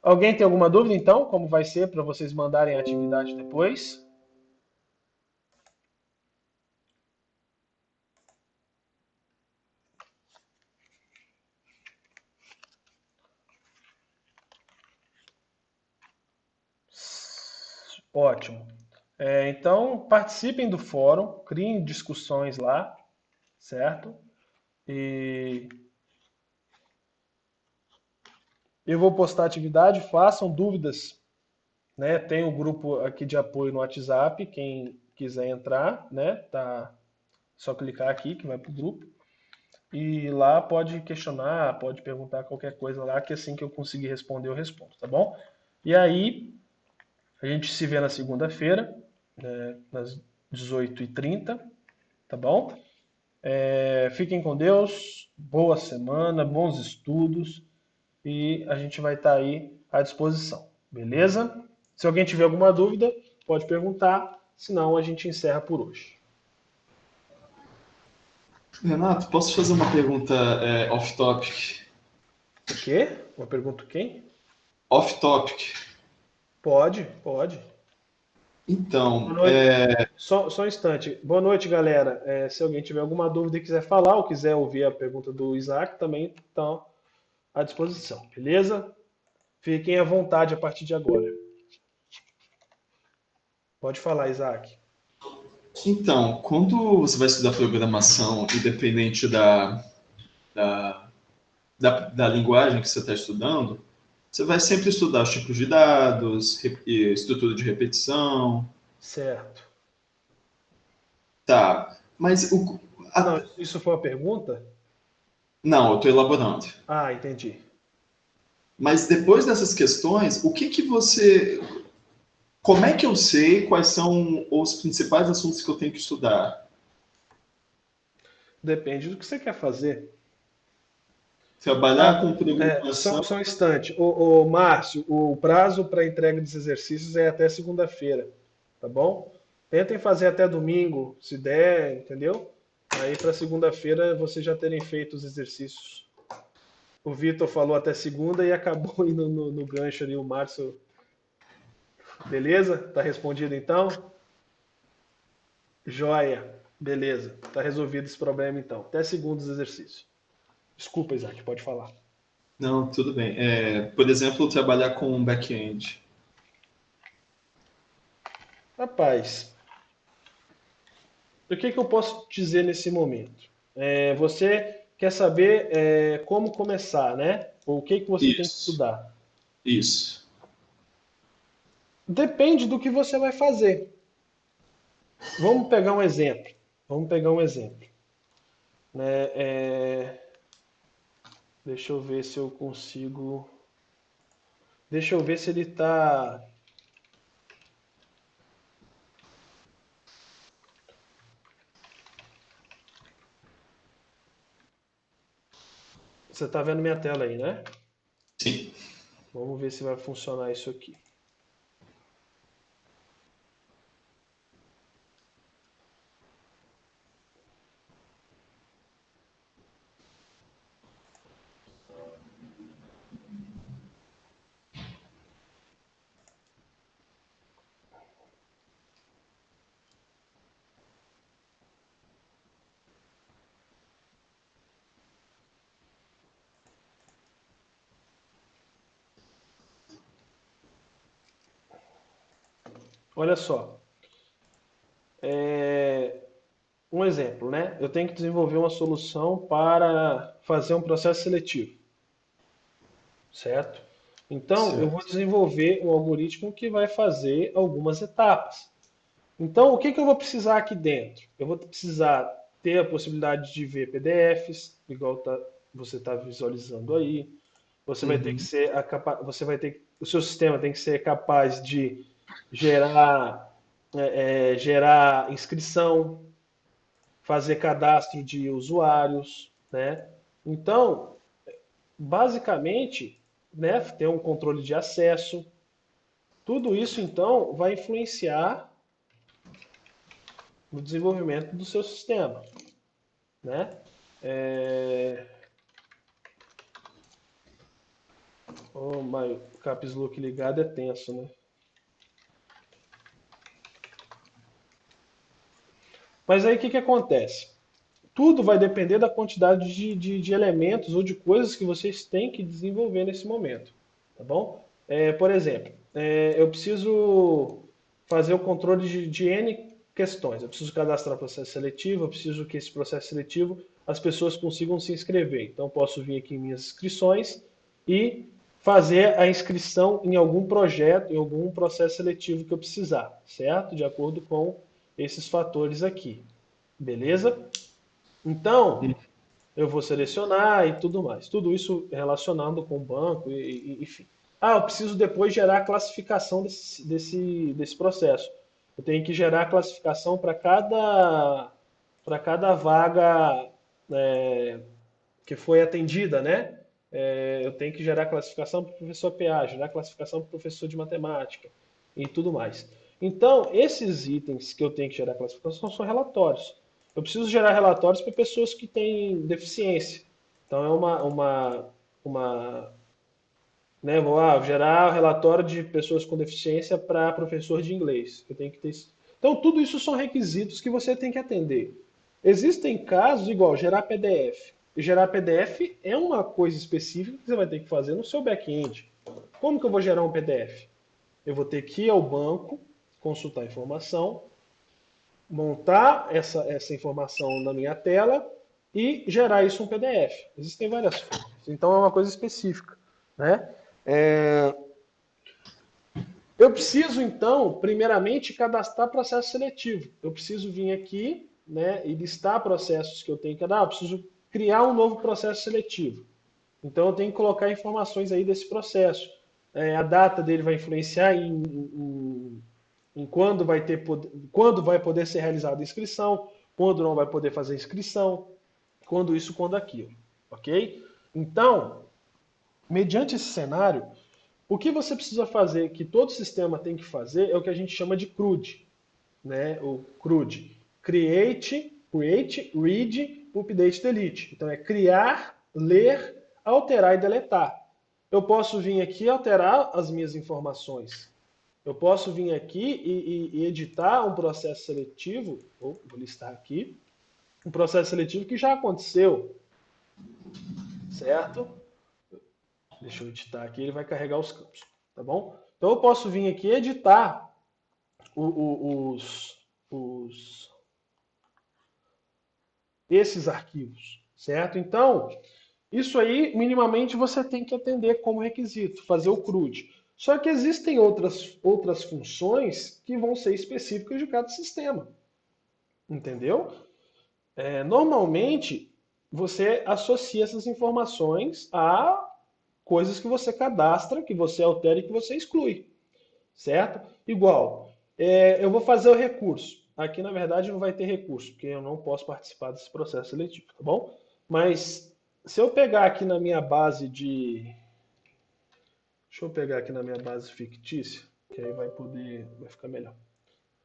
Alguém tem alguma dúvida, então? Como vai ser para vocês mandarem a atividade depois? Ótimo. Então, participem do fórum, criem discussões lá, certo? E eu vou postar a atividade, façam dúvidas, né? Tem um grupo aqui de apoio no WhatsApp, quem quiser entrar, né? Tá só clicar aqui que vai para o grupo. E lá pode questionar, pode perguntar qualquer coisa lá, que assim que eu conseguir responder, eu respondo, tá bom? E aí, a gente se vê na segunda-feira, né, às 18h30, tá bom? Fiquem com Deus, boa semana, bons estudos e a gente vai estar aí à disposição, beleza? Se alguém tiver alguma dúvida, pode perguntar, senão a gente encerra por hoje. Renato, posso fazer uma pergunta off-topic? O quê? Uma pergunta quem? Off-topic. Pode. Então, Só um instante. Boa noite, galera. Se alguém tiver alguma dúvida e quiser falar ou quiser ouvir a pergunta do Isaac, também estão à disposição, beleza? Fiquem à vontade a partir de agora. Pode falar, Isaac. Então, quando você vai estudar programação, independente da linguagem que você está estudando, você vai sempre estudar os tipos de dados, estrutura de repetição. Certo. Tá, mas Não, isso foi uma pergunta? Não, eu estou elaborando. Ah, entendi. Mas depois dessas questões, o que você... Como é que eu sei quais são os principais assuntos que eu tenho que estudar? Depende do que você quer fazer. Trabalhar com Só, programação. só um instante. Ô, Márcio, o prazo para entrega dos exercícios é até segunda-feira, tá bom? Tentem fazer até domingo, se der, entendeu? Aí para segunda-feira vocês já terem feito os exercícios. O Vitor falou até segunda e acabou indo no gancho ali, o Márcio. Beleza? Tá respondido então? Joia. Beleza. Tá resolvido esse problema então. Até segunda os exercícios. Desculpa, Isaac, pode falar. Não, tudo bem. Por exemplo, trabalhar com back-end. Rapaz, o que que eu posso dizer nesse momento? Você quer saber como começar, né? Ou o que que você tem que Isso, estudar? isso. Depende do que você vai fazer. Vamos pegar um exemplo. Vamos pegar um exemplo. Né? Deixa eu ver se eu consigo. Deixa eu ver se ele está. Você está vendo minha tela aí, né? Sim. Vamos ver se vai funcionar isso aqui. Olha só. Um exemplo, né? Eu tenho que desenvolver uma solução para fazer um processo seletivo, certo? Então, eu vou Certo. desenvolver um algoritmo que vai fazer algumas etapas. Então, o que que eu vou precisar aqui dentro? Eu vou precisar ter a possibilidade de ver PDFs, igual você está visualizando aí. Você vai ter que Uhum. ser você vai ter o seu sistema tem que ser capaz de gerar gerar inscrição, fazer cadastro de usuários, né? Então, basicamente, né, ter um controle de acesso. Tudo isso, então, vai influenciar no desenvolvimento do seu sistema, né? É... Oh, mas o Caps Look ligado é tenso, né? Mas aí o que que acontece? Tudo vai depender da quantidade de elementos ou de coisas que vocês têm que desenvolver nesse momento, tá bom? Por exemplo, eu preciso fazer o controle de N questões. Eu preciso cadastrar processo seletivo, eu preciso que esse processo seletivo as pessoas consigam se inscrever. Então, posso vir aqui em minhas inscrições e fazer a inscrição em algum projeto, em algum processo seletivo que eu precisar, certo? De acordo com esses fatores aqui. Beleza? Então, eu vou selecionar e tudo mais. Tudo isso relacionando com o banco, enfim. Ah, eu preciso depois gerar a classificação desse processo. Eu tenho que gerar a classificação para cada vaga que foi atendida, né? Eu tenho que gerar classificação para o professor PA, gerar classificação para o professor de matemática e tudo mais. Então, esses itens que eu tenho que gerar classificação são relatórios. Eu preciso gerar relatórios para pessoas que têm deficiência. Então, é uma né, vou gerar relatório de pessoas com deficiência para professor de inglês. Eu tenho que ter isso. Então, tudo isso são requisitos que você tem que atender. Existem casos igual gerar PDF. E gerar PDF é uma coisa específica que você vai ter que fazer no seu back-end. Como que eu vou gerar um PDF? Eu vou ter que ir ao banco, consultar a informação, montar essa informação na minha tela e gerar isso um PDF. Existem várias formas. Então é uma coisa específica, né? Eu preciso, então, primeiramente, cadastrar processo seletivo. Eu preciso vir aqui, né, e listar processos que eu tenho que dar. Eu preciso criar um novo processo seletivo. Então, eu tenho que colocar informações aí desse processo. A data dele vai influenciar em quando vai poder ser realizada a inscrição, quando não vai poder fazer inscrição, quando isso, quando aquilo, ok? Então, mediante esse cenário, o que você precisa fazer, que todo sistema tem que fazer, é o que a gente chama de CRUD, né? O CRUD, Create, Read, Update, Delete. Então é criar, ler, alterar e deletar. Eu posso vir aqui e alterar as minhas informações. Eu posso vir aqui e editar um processo seletivo, vou listar aqui, um processo seletivo que já aconteceu, certo? Deixa eu editar aqui, ele vai carregar os campos, tá bom? Então eu posso vir aqui e editar esses arquivos, certo? Então, isso aí, minimamente, você tem que atender como requisito, fazer o CRUD. Só que existem outras funções que vão ser específicas de cada sistema, entendeu? Normalmente, você associa essas informações a coisas que você cadastra, que você altera e que você exclui, certo? Igual, eu vou fazer o recurso. Aqui, na verdade, não vai ter recurso, porque eu não posso participar desse processo seletivo, tá bom? Mas, se eu pegar aqui na minha base de... Deixa eu pegar aqui na minha base fictícia, que aí vai ficar melhor.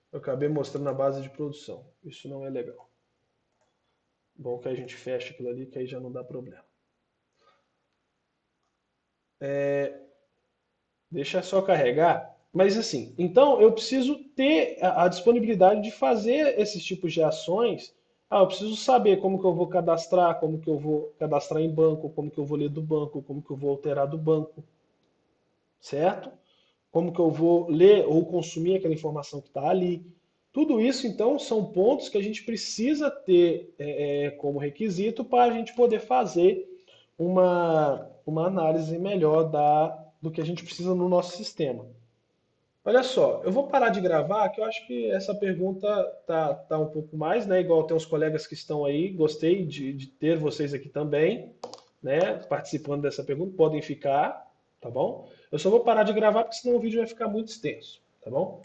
Eu acabei mostrando a base de produção. Isso não é legal. Bom que a gente fecha aquilo ali, que aí já não dá problema. Deixa só carregar. Mas assim, então eu preciso ter a disponibilidade de fazer esses tipos de ações. Eu preciso saber como que eu vou cadastrar, como que eu vou cadastrar em banco, como que eu vou ler do banco, como que eu vou alterar do banco, certo? Como que eu vou ler ou consumir aquela informação que está ali. Tudo isso, então, são pontos que a gente precisa ter como requisito para a gente poder fazer uma análise melhor do que a gente precisa no nosso sistema. Olha só, eu vou parar de gravar, que eu acho que essa pergunta tá um pouco mais, né? Igual tem uns colegas que estão aí, gostei de ter vocês aqui também, né? Participando dessa pergunta, podem ficar, tá bom? Eu só vou parar de gravar, porque senão o vídeo vai ficar muito extenso, tá bom?